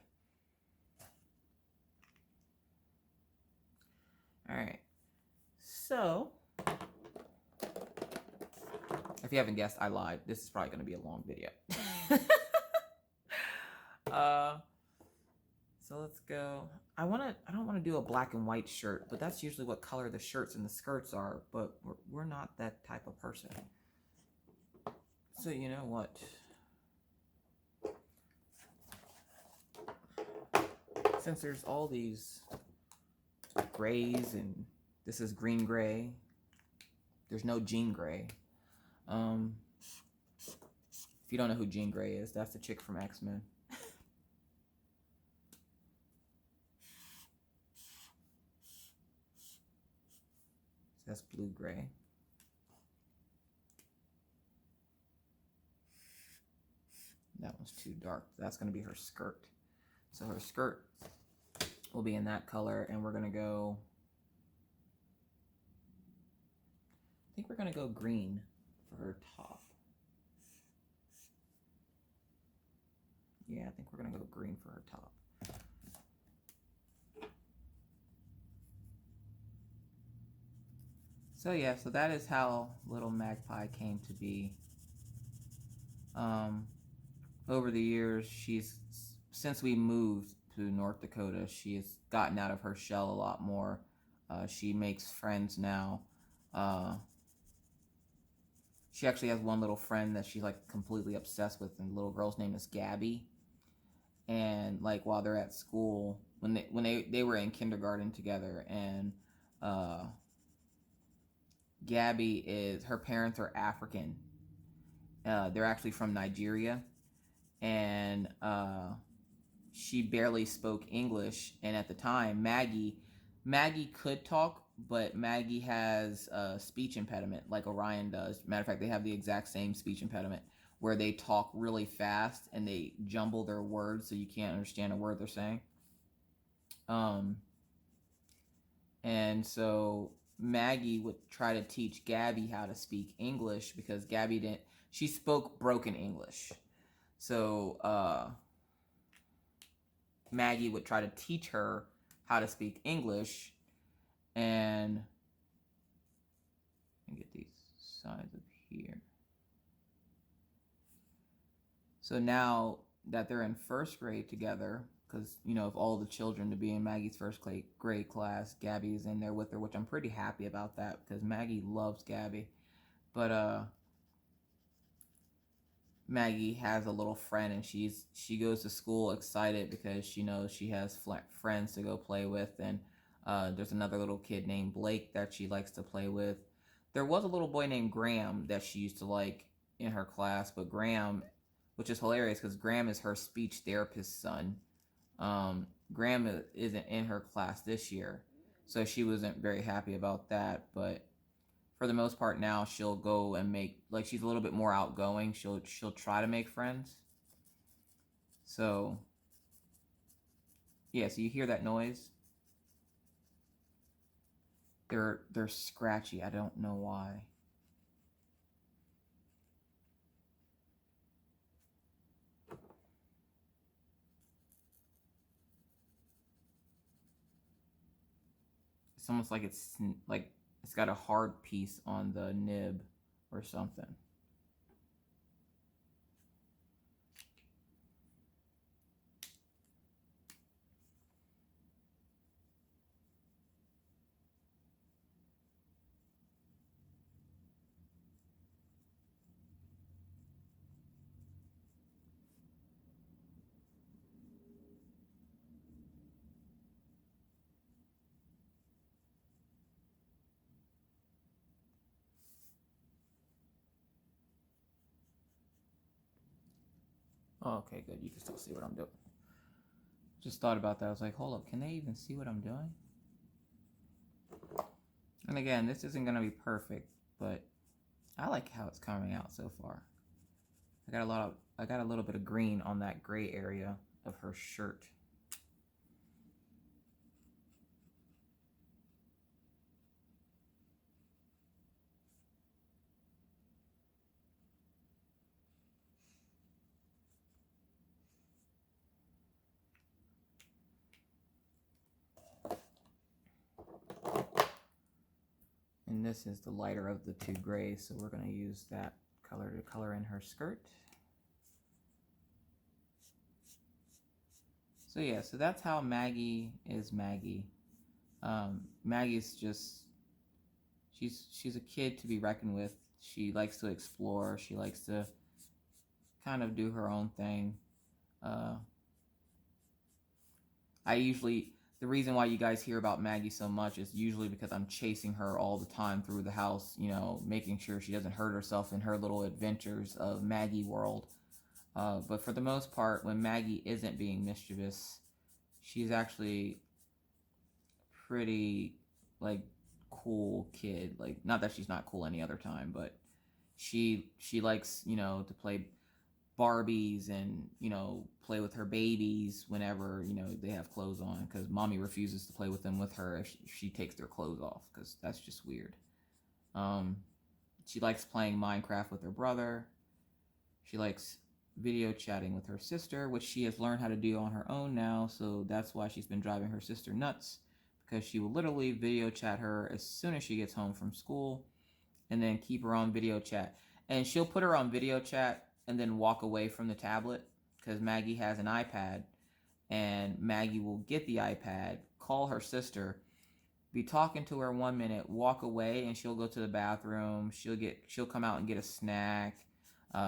All right. So, if you haven't guessed, I lied. This is probably going to be a long video. So let's go. I don't want to do a black and white shirt, but that's usually what color the shirts and the skirts are, but we're not that type of person. So you know what? Since there's all these grays and this is green gray, there's no Jean Grey. If you don't know who Jean Grey is, that's the chick from X-Men. That's blue gray. That one's too dark. That's going to be her skirt. So her skirt will be in that color, and we're going to go, I think we're going to go green for her top. Yeah, I think we're going to go green for her top. So yeah, so that is how Little Magpie came to be. Over the years, since we moved to North Dakota, she has gotten out of her shell a lot more. She makes friends now. She actually has one little friend that she's completely obsessed with, and the little girl's name is Gabby. And while they're at school, when they were in kindergarten together, and Gabby her parents are African. They're actually from Nigeria, and she barely spoke English. And at the time, Maggie could talk, but Maggie has a speech impediment like Orion does. Matter of fact, they have the exact same speech impediment where they talk really fast and they jumble their words so you can't understand a word they're saying. And so Maggie would try to teach Gabby how to speak English because Gabby she spoke broken English. So Maggie would try to teach her how to speak English, and get these sides up here. So now that they're in first grade together, because of all the children to be in Maggie's first grade class, Gabby is in there with her, which I'm pretty happy about that because Maggie loves Gabby. But Maggie has a little friend, and she goes to school excited because she knows she has friends to go play with. And There's another little kid named Blake that she likes to play with. There was a little boy named Graham that she used to like in her class, but Graham, which is hilarious because Graham is her speech therapist's son. Graham isn't in her class this year, so she wasn't very happy about that. But for the most part now, she'll go and make, like, she's a little bit more outgoing. She'll try to make friends. So yeah, so you hear that noise? They're scratchy. I don't know why. It's almost like it's got a hard piece on the nib or something. Oh, okay, good. You can still see what I'm doing. Just thought about that. I was like, hold up, can they even see what I'm doing? And again, this isn't going to be perfect, but I like how it's coming out so far. I got a little bit of green on that gray area of her shirt. And this is the lighter of the two grays, so we're going to use that color to color in her skirt. So yeah, so that's how Maggie is Maggie. Maggie's just, she's a kid to be reckoned with. She likes to explore. She likes to kind of do her own thing. The reason why you guys hear about Maggie so much is usually because I'm chasing her all the time through the house, you know, making sure she doesn't hurt herself in her little adventures of Maggie World. But for the most part, when Maggie isn't being mischievous, she's actually pretty, like, cool kid. Like, not that she's not cool any other time, but she likes, you know, to play Barbies and, you know, play with her babies whenever, you know, they have clothes on, because mommy refuses to play with them with her if she takes their clothes off, because that's just weird. She likes playing Minecraft with her brother. She likes video chatting with her sister, which she has learned how to do on her own now, so that's why she's been driving her sister nuts, because she will literally video chat her as soon as she gets home from school and then keep her on video chat. And she'll put her on video chat and then walk away from the tablet, because Maggie has an iPad, and Maggie will get the iPad, call her sister, be talking to her 1 minute, walk away, and she'll go to the bathroom. She'll come out and get a snack.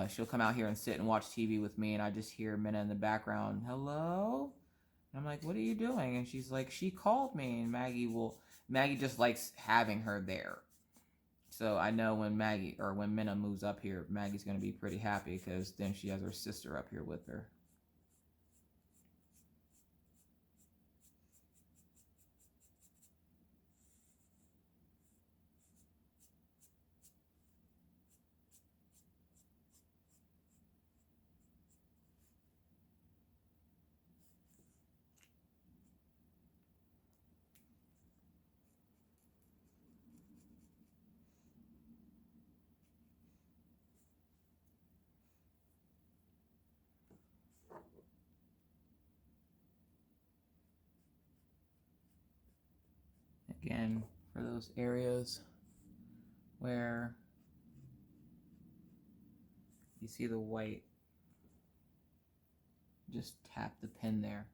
She'll come out here and sit and watch TV with me, and I just hear Minna in the background, hello? And I'm like, what are you doing? And she's like, she called me. And Maggie just likes having her there. So I know when Minna moves up here, Maggie's going to be pretty happy, because then she has her sister up here with her. Again, for those areas where you see the white, just tap the pen there.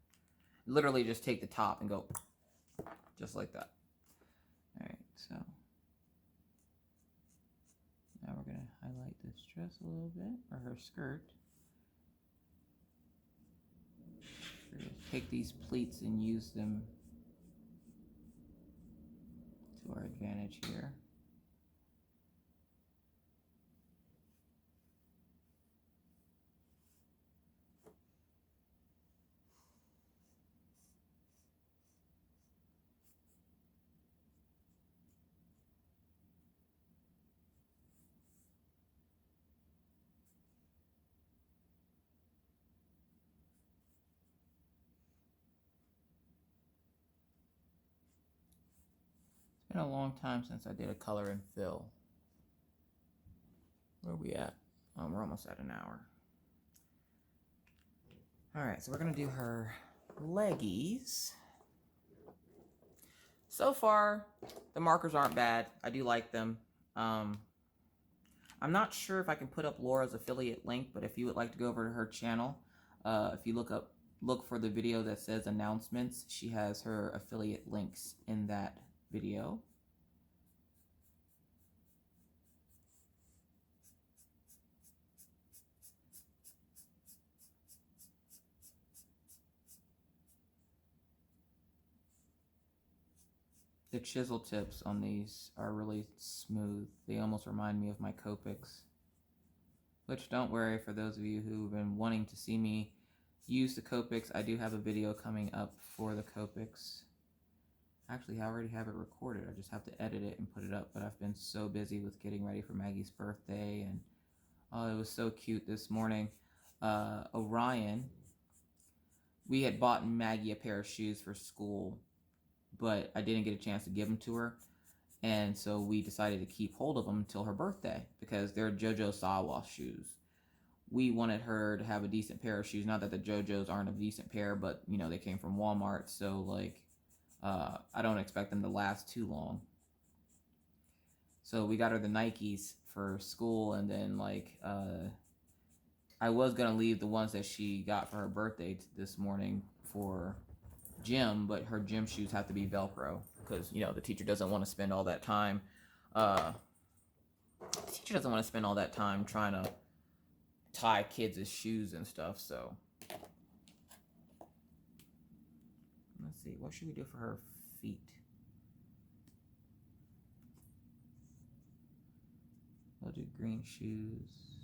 Literally just take the top and go just like that. Alright, so now we're going to highlight this dress a little bit, or her skirt. We're going to take these pleats and use them advantage here. It's been a long time since I did a color and fill. Where are we at? We're almost at an hour. All right, so we're gonna do her leggies. So far, the markers aren't bad. I do like them. I'm not sure if I can put up Laura's affiliate link, but if you would like to go over to her channel, if you look for the video that says announcements, she has her affiliate links in that video. The chisel tips on these are really smooth. They almost remind me of my Copics. Which, don't worry, for those of you who've been wanting to see me use the Copics, I do have a video coming up for the Copics. Actually, I already have it recorded. I just have to edit it and put it up. But I've been so busy with getting ready for Maggie's birthday. And oh, it was so cute this morning. Orion, we had bought Maggie a pair of shoes for school, but I didn't get a chance to give them to her. And so we decided to keep hold of them until her birthday because they're JoJo Sawa shoes. We wanted her to have a decent pair of shoes. Not that the JoJos aren't a decent pair, but, you know, they came from Walmart. So, like, I don't expect them to last too long. So we got her the Nikes for school. And then, like, I was going to leave the ones that she got for her birthday this morning for gym, but her gym shoes have to be Velcro because, you know, the teacher doesn't want to spend all that time trying to tie kids' shoes and stuff. So let's see, what should we do for her feet? We'll do green shoes.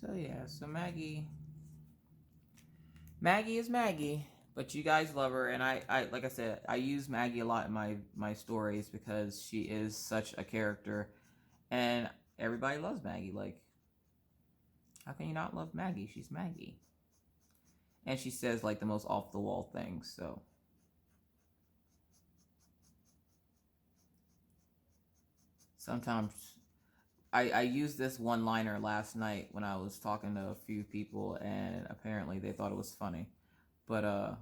So yeah, so Maggie is Maggie, but you guys love her, and I like I said, I use Maggie a lot in my stories because she is such a character, and everybody loves Maggie. Like, how can you not love Maggie? She's Maggie, and she says like the most off the wall things. So sometimes I used this one-liner last night when I was talking to a few people, and apparently they thought it was funny. But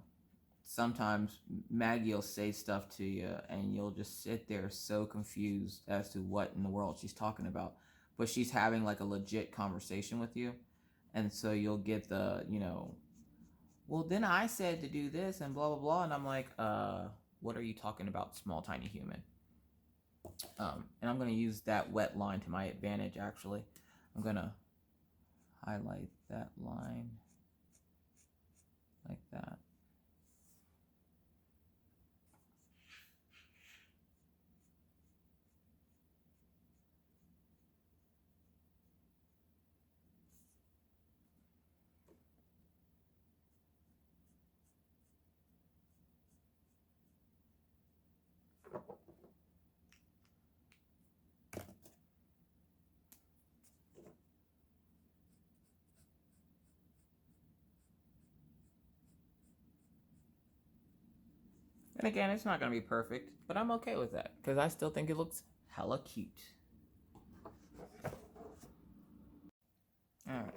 sometimes Maggie will say stuff to you, and you'll just sit there so confused as to what in the world she's talking about. But she's having like a legit conversation with you, and so you'll get the, you know, well, then I said to do this and blah blah blah, and I'm like, what are you talking about, small tiny human? And I'm going to use that wet line to my advantage, actually. I'm going to highlight that line like that. And again, it's not going to be perfect, but I'm okay with that because I still think it looks hella cute. All right.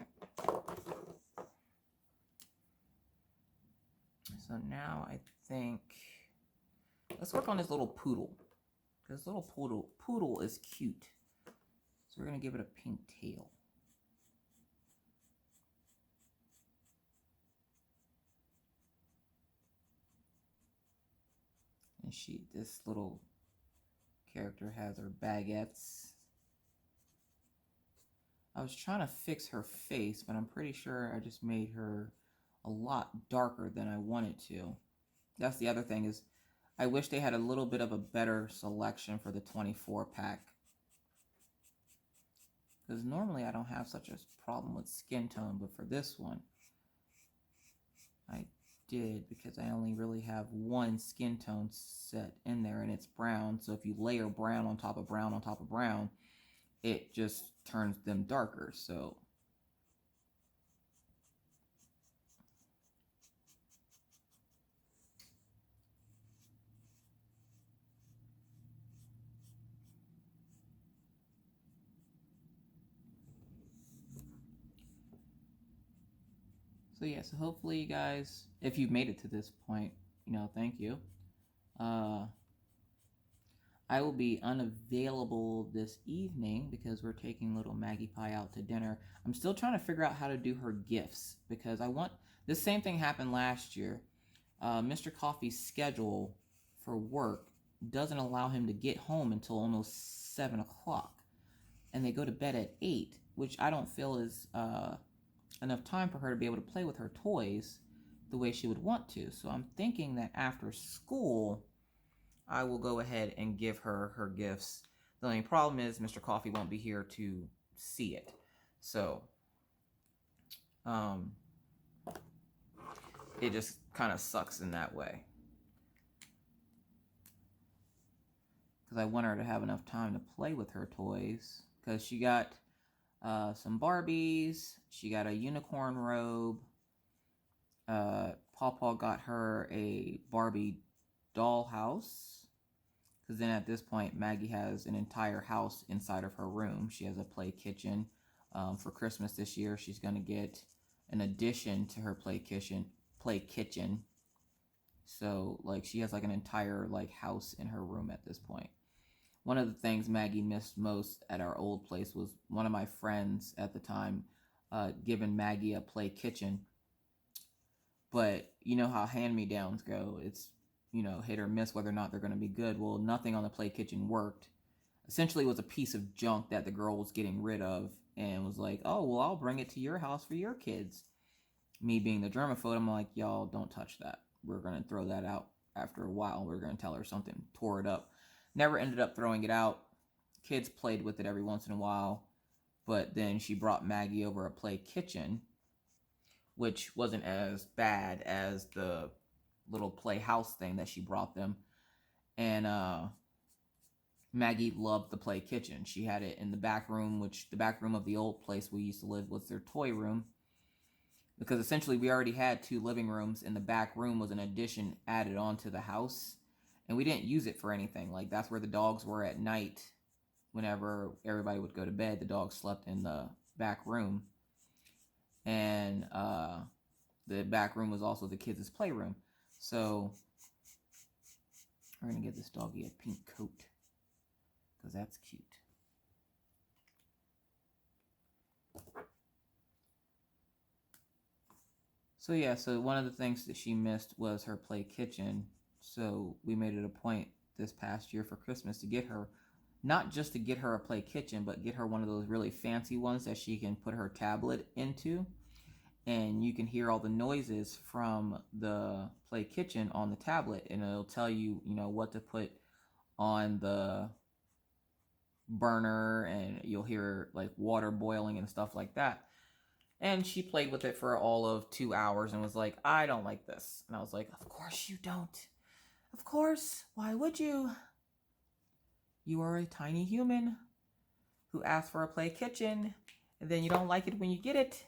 So now I think let's work on this little poodle This little poodle is cute. So we're going to give it a pink tail. And this little character has her baguettes. I was trying to fix her face, but I'm pretty sure I just made her a lot darker than I wanted to. That's the other thing, is I wish they had a little bit of a better selection for the 24 pack. Because normally I don't have such a problem with skin tone, but for this one, I did, because I only really have one skin tone set in there, and it's brown. So if you layer brown on top of brown on top of brown, it just turns them darker. So yeah, so hopefully you guys, if you've made it to this point, thank you. I will be unavailable this evening because we're taking little Maggie Pie out to dinner. I'm still trying to figure out how to do her gifts, because this same thing happened last year. Mr. Coffee's schedule for work doesn't allow him to get home until almost 7 o'clock. And they go to bed at 8, which I don't feel is enough time for her to be able to play with her toys the way she would want to. So I'm thinking that after school, I will go ahead and give her her gifts. The only problem is Mr. Coffee won't be here to see it. So, it just kind of sucks in that way. Because I want her to have enough time to play with her toys. Because she got some Barbies. She got a unicorn robe. Pawpaw got her a Barbie dollhouse. Because then at this point, Maggie has an entire house inside of her room. She has a play kitchen. For Christmas this year, she's going to get an addition to her play kitchen. So, like, she has like an entire like house in her room at this point. One of the things Maggie missed most at our old place was one of my friends at the time giving Maggie a play kitchen. But you know how hand-me-downs go. It's, hit or miss whether or not they're going to be good. Well, nothing on the play kitchen worked. Essentially, it was a piece of junk that the girl was getting rid of and was like, oh, well, I'll bring it to your house for your kids. Me being the germaphobe, I'm like, y'all, don't touch that. We're going to throw that out after a while. We're going to tell her something tore it up. Never ended up throwing it out. Kids played with it every once in a while. But then she brought Maggie over a play kitchen, which wasn't as bad as the little playhouse thing that she brought them. And Maggie loved the play kitchen. She had it in the back room, which the back room of the old place we used to live was their toy room. Because essentially we already had 2 living rooms, and the back room was an addition added onto the house. And we didn't use it for anything. Like, that's where the dogs were at night. Whenever everybody would go to bed, the dogs slept in the back room. And the back room was also the kids' playroom. So we're going to give this doggy a pink coat, because that's cute. So yeah, so one of the things that she missed was her play kitchen. So we made it a point this past year for Christmas to get her, not just to get her a play kitchen, but get her one of those really fancy ones that she can put her tablet into. And you can hear all the noises from the play kitchen on the tablet, and it'll tell you, what to put on the burner, and you'll hear like water boiling and stuff like that. And she played with it for all of 2 hours and was like, I don't like this. And I was like, of course you don't. Of course. Why would you? You are a tiny human who asked for a play kitchen, and then you don't like it when you get it.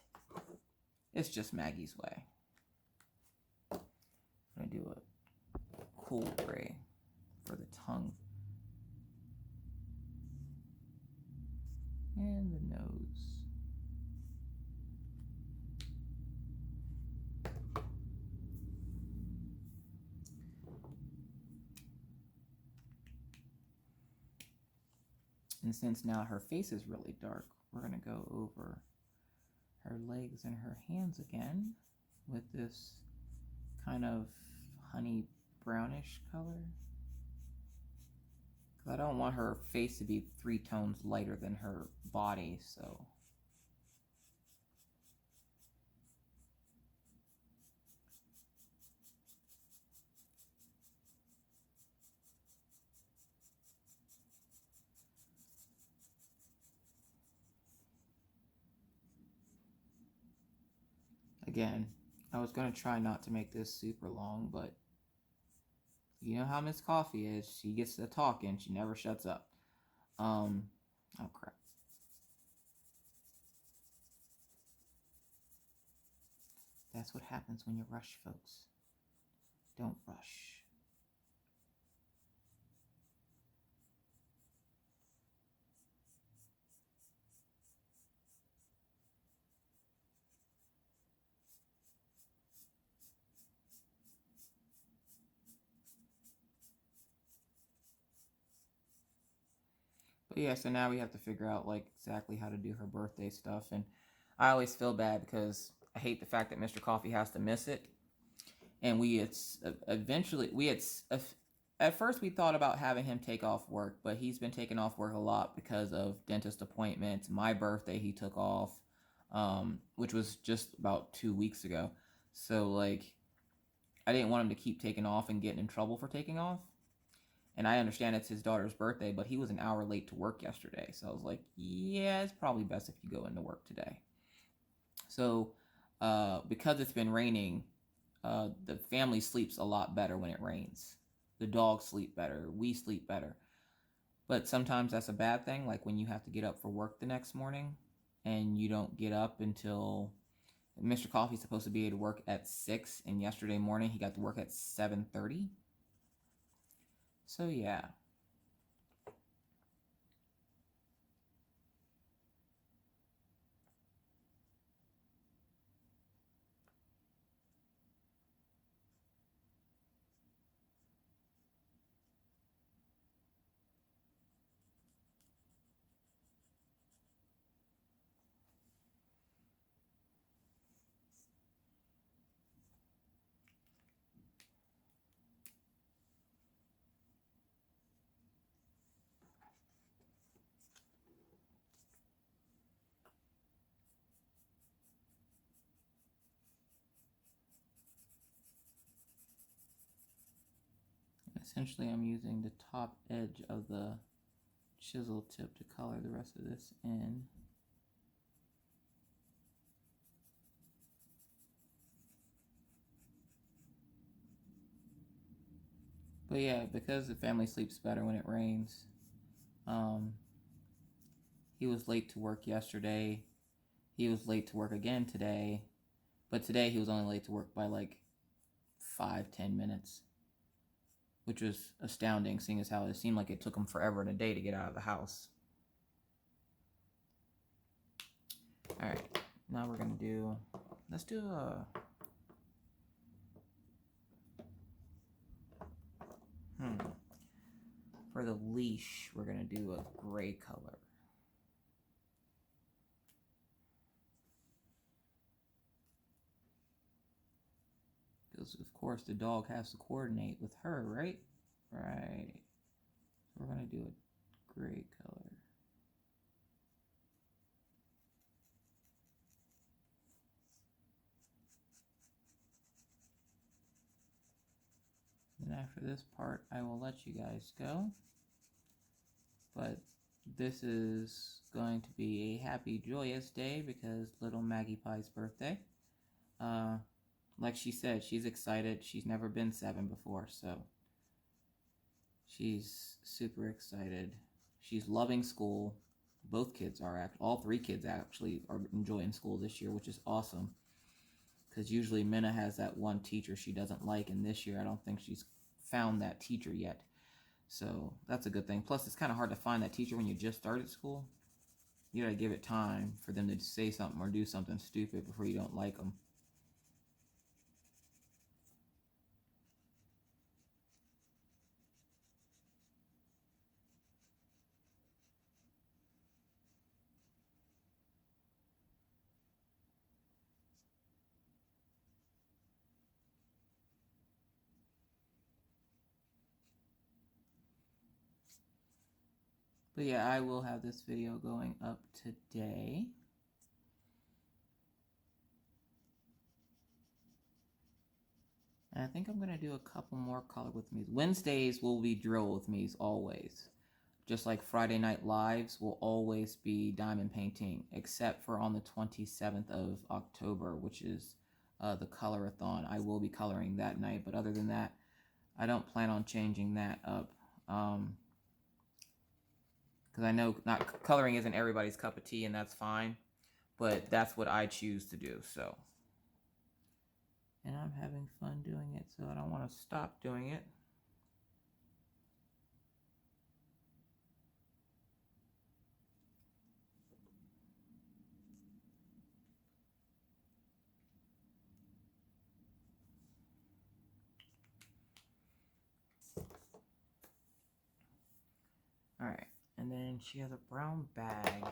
It's just Maggie's way. I'm going to do a cool gray for the tongue. And the nose. And since now her face is really dark, we're going to go over her legs and her hands again with this kind of honey brownish color. Because I don't want her face to be 3 tones lighter than her body, so. Again, I was going to try not to make this super long, but you know how Miss Coffee is. She gets to talking. She never shuts up. Oh crap. That's what happens when you rush, folks. Don't rush. But yeah, so now we have to figure out like exactly how to do her birthday stuff. And I always feel bad because I hate the fact that Mr. Coffee has to miss it. And at first we thought about having him take off work, but he's been taking off work a lot because of dentist appointments. My birthday he took off, which was just about 2 weeks ago. So like, I didn't want him to keep taking off and getting in trouble for taking off. And I understand it's his daughter's birthday, but he was an hour late to work yesterday. So I was like, yeah, it's probably best if you go into work today. So because it's been raining, the family sleeps a lot better when it rains. The dogs sleep better. We sleep better. But sometimes that's a bad thing, like when you have to get up for work the next morning and you don't get up until Mr. Coffee's supposed to be able to work at 6, and yesterday morning he got to work at 7:30. So yeah. Essentially, I'm using the top edge of the chisel tip to color the rest of this in. But yeah, because the family sleeps better when it rains, he was late to work yesterday. He was late to work again today. But today he was only late to work by like 5-10 minutes, which was astounding, seeing as how it seemed like it took him forever and a day to get out of the house. All right, now we're gonna do, let's do for the leash, we're gonna do a gray color. Because of course the dog has to coordinate with her, right? Right. So we're gonna do a gray color. And after this part, I will let you guys go. But this is going to be a happy, joyous day because little Maggie Pie's birthday. Like she said, she's excited. She's never been 7 before, so she's super excited. She's loving school. Both kids are, all 3 kids actually are enjoying school this year, which is awesome. Because usually Minna has that one teacher she doesn't like, and this year I don't think she's found that teacher yet. So that's a good thing. Plus, it's kind of hard to find that teacher when you just started school. You gotta give it time for them to say something or do something stupid before you don't like them. But yeah, I will have this video going up today. And I think I'm going to do a couple more color with me's. Wednesdays will be drill with me's always. Just like Friday Night Lives will always be diamond painting, except for on the 27th of October, which is the colorathon. I will be coloring that night, but other than that, I don't plan on changing that up. Because I know not coloring isn't everybody's cup of tea, and that's fine. But that's what I choose to do, so. And I'm having fun doing it, so I don't want to stop doing it. All right, and then she has a brown bag.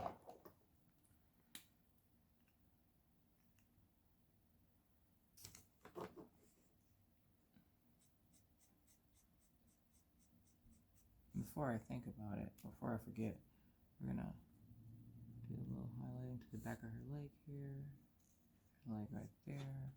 Before I think about it, before I forget, we're gonna do a little highlighting to the back of her leg here, leg right there.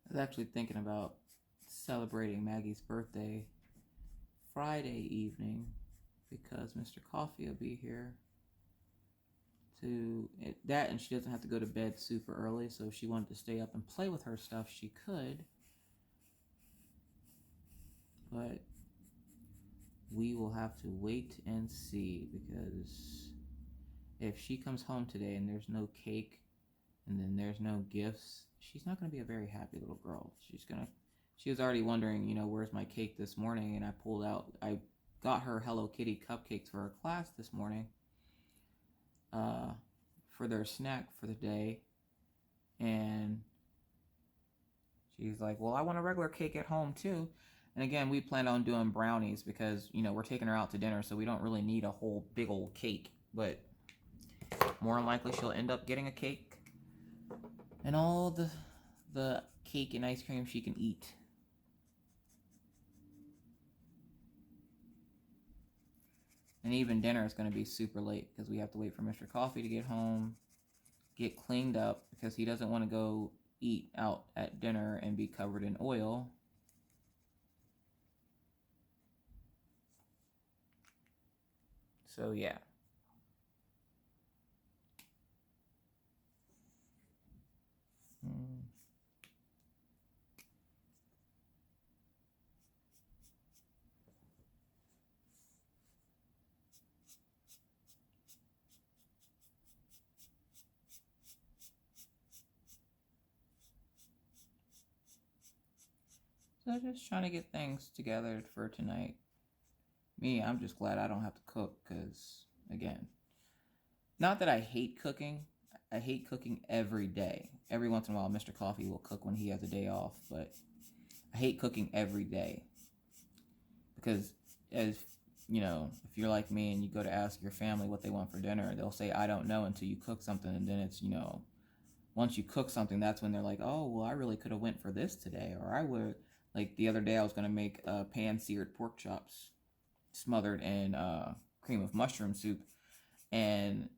I was actually thinking about celebrating Maggie's birthday Friday evening because Mr. Coffee will be here to that, and she doesn't have to go to bed super early, so if she wanted to stay up and play with her stuff, she could. But we will have to wait and see, because if she comes home today and there's no cake and then there's no gifts, she's not going to be a very happy little girl. She was already wondering, where's my cake this morning, and I got her Hello Kitty cupcakes for her class this morning for their snack for the day, and she's like, well, I want a regular cake at home too. And again, we plan on doing brownies because, we're taking her out to dinner, so we don't really need a whole big old cake. But more than likely, she'll end up getting a cake and all the cake and ice cream she can eat. And even dinner is going to be super late because we have to wait for Mr. Coffee to get home, get cleaned up, because he doesn't want to go eat out at dinner and be covered in oil. So yeah. So just trying to get things together for tonight. Me, I'm just glad I don't have to cook because, again, not that I hate cooking. I hate cooking every day. Every once in a while, Mr. Coffee will cook when he has a day off, but I hate cooking every day. Because, if you're like me and you go to ask your family what they want for dinner, they'll say, I don't know, until you cook something, and then it's, once you cook something, that's when they're like, oh, well, I really could have went for this today, or I would, like the other day I was going to make pan-seared pork chops smothered in cream of mushroom soup, and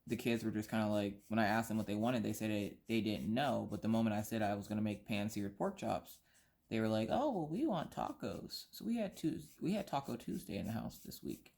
the kids were just kind of like, when I asked them what they wanted, they said they didn't know. But the moment I said I was going to make pan-seared pork chops, they were like, oh, well, we want tacos. So we had Taco Tuesday in the house this week.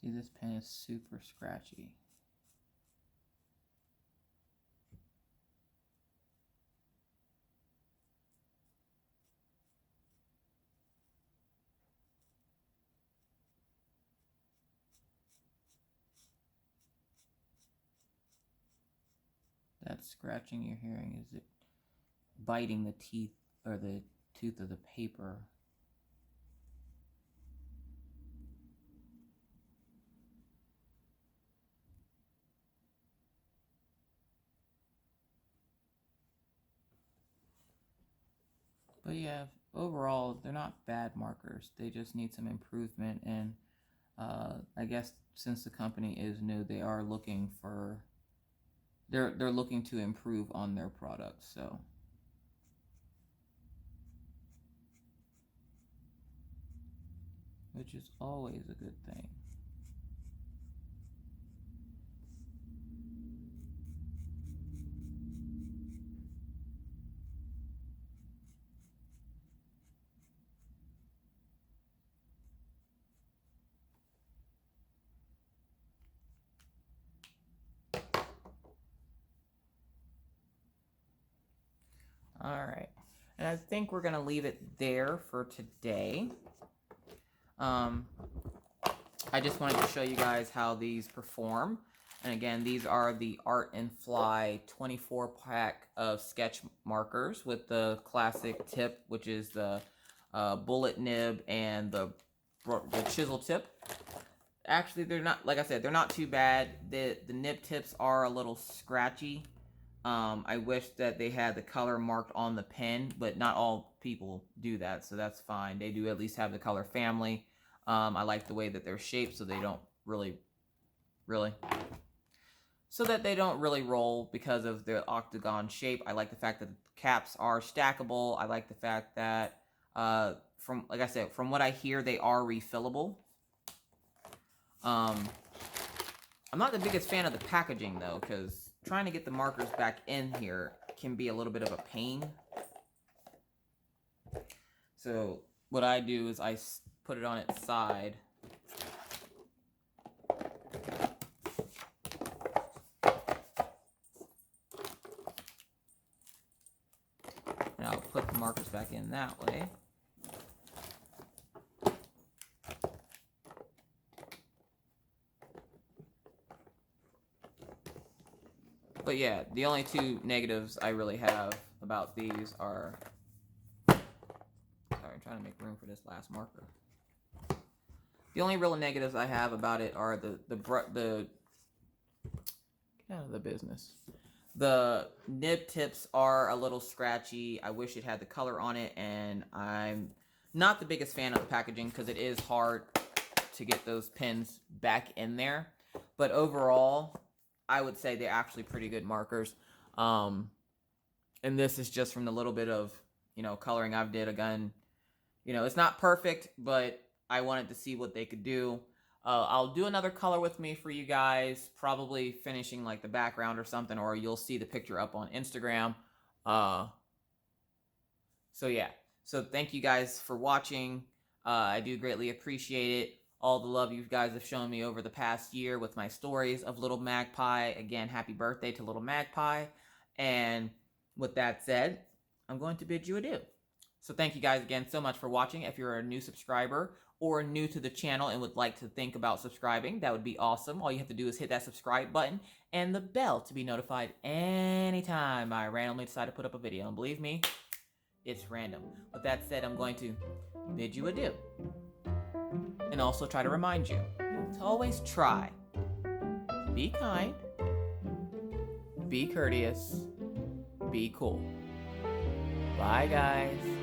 See, this pen is super scratchy. That scratching you're hearing is it biting the teeth or the tooth of the paper. But yeah, overall, they're not bad markers. They just need some improvement. And I guess since the company is new, they are looking for, they're looking to improve on their products. So which is always a good thing. All right, and I think we're gonna leave it there for today. I just wanted to show you guys how these perform. And again, these are the Art and Fly 24-pack of sketch markers with the classic tip, which is the bullet nib and the chisel tip. Actually, they're not, like I said, they're not too bad. The nib tips are a little scratchy. I wish that they had the color marked on the pen, but not all people do that, so that's fine. They do at least have the color family. I like the way that they're shaped so they don't really roll because of their octagon shape. I like the fact that the caps are stackable. I like the fact that, like I said, from what I hear, they are refillable. I'm not the biggest fan of the packaging though, because trying to get the markers back in here can be a little bit of a pain. So what I do is I put it on its side. And I'll put the markers back in that way. But yeah, the only two negatives I really have about these are... Sorry, I'm trying to make room for this last marker. The only real negatives I have about it are the get out of the business. The nib tips are a little scratchy. I wish it had the color on it, and I'm not the biggest fan of the packaging because it is hard to get those pins back in there. But overall, I would say they're actually pretty good markers. And this is just from the little bit of, coloring I've did. Again, it's not perfect, but I wanted to see what they could do. I'll do another color with me for you guys, probably finishing like the background or something, or you'll see the picture up on Instagram. So yeah, so thank you guys for watching. I do greatly appreciate it. All the love you guys have shown me over the past year with my stories of Little Magpie. Again, happy birthday to Little Magpie. And with that said, I'm going to bid you adieu. So thank you guys again so much for watching. If you're a new subscriber or new to the channel and would like to think about subscribing, that would be awesome. All you have to do is hit that subscribe button and the bell to be notified anytime I randomly decide to put up a video. And believe me, it's random. With that said, I'm going to bid you adieu. And also try to remind you, to always try to be kind, be courteous, be cool. Bye, guys.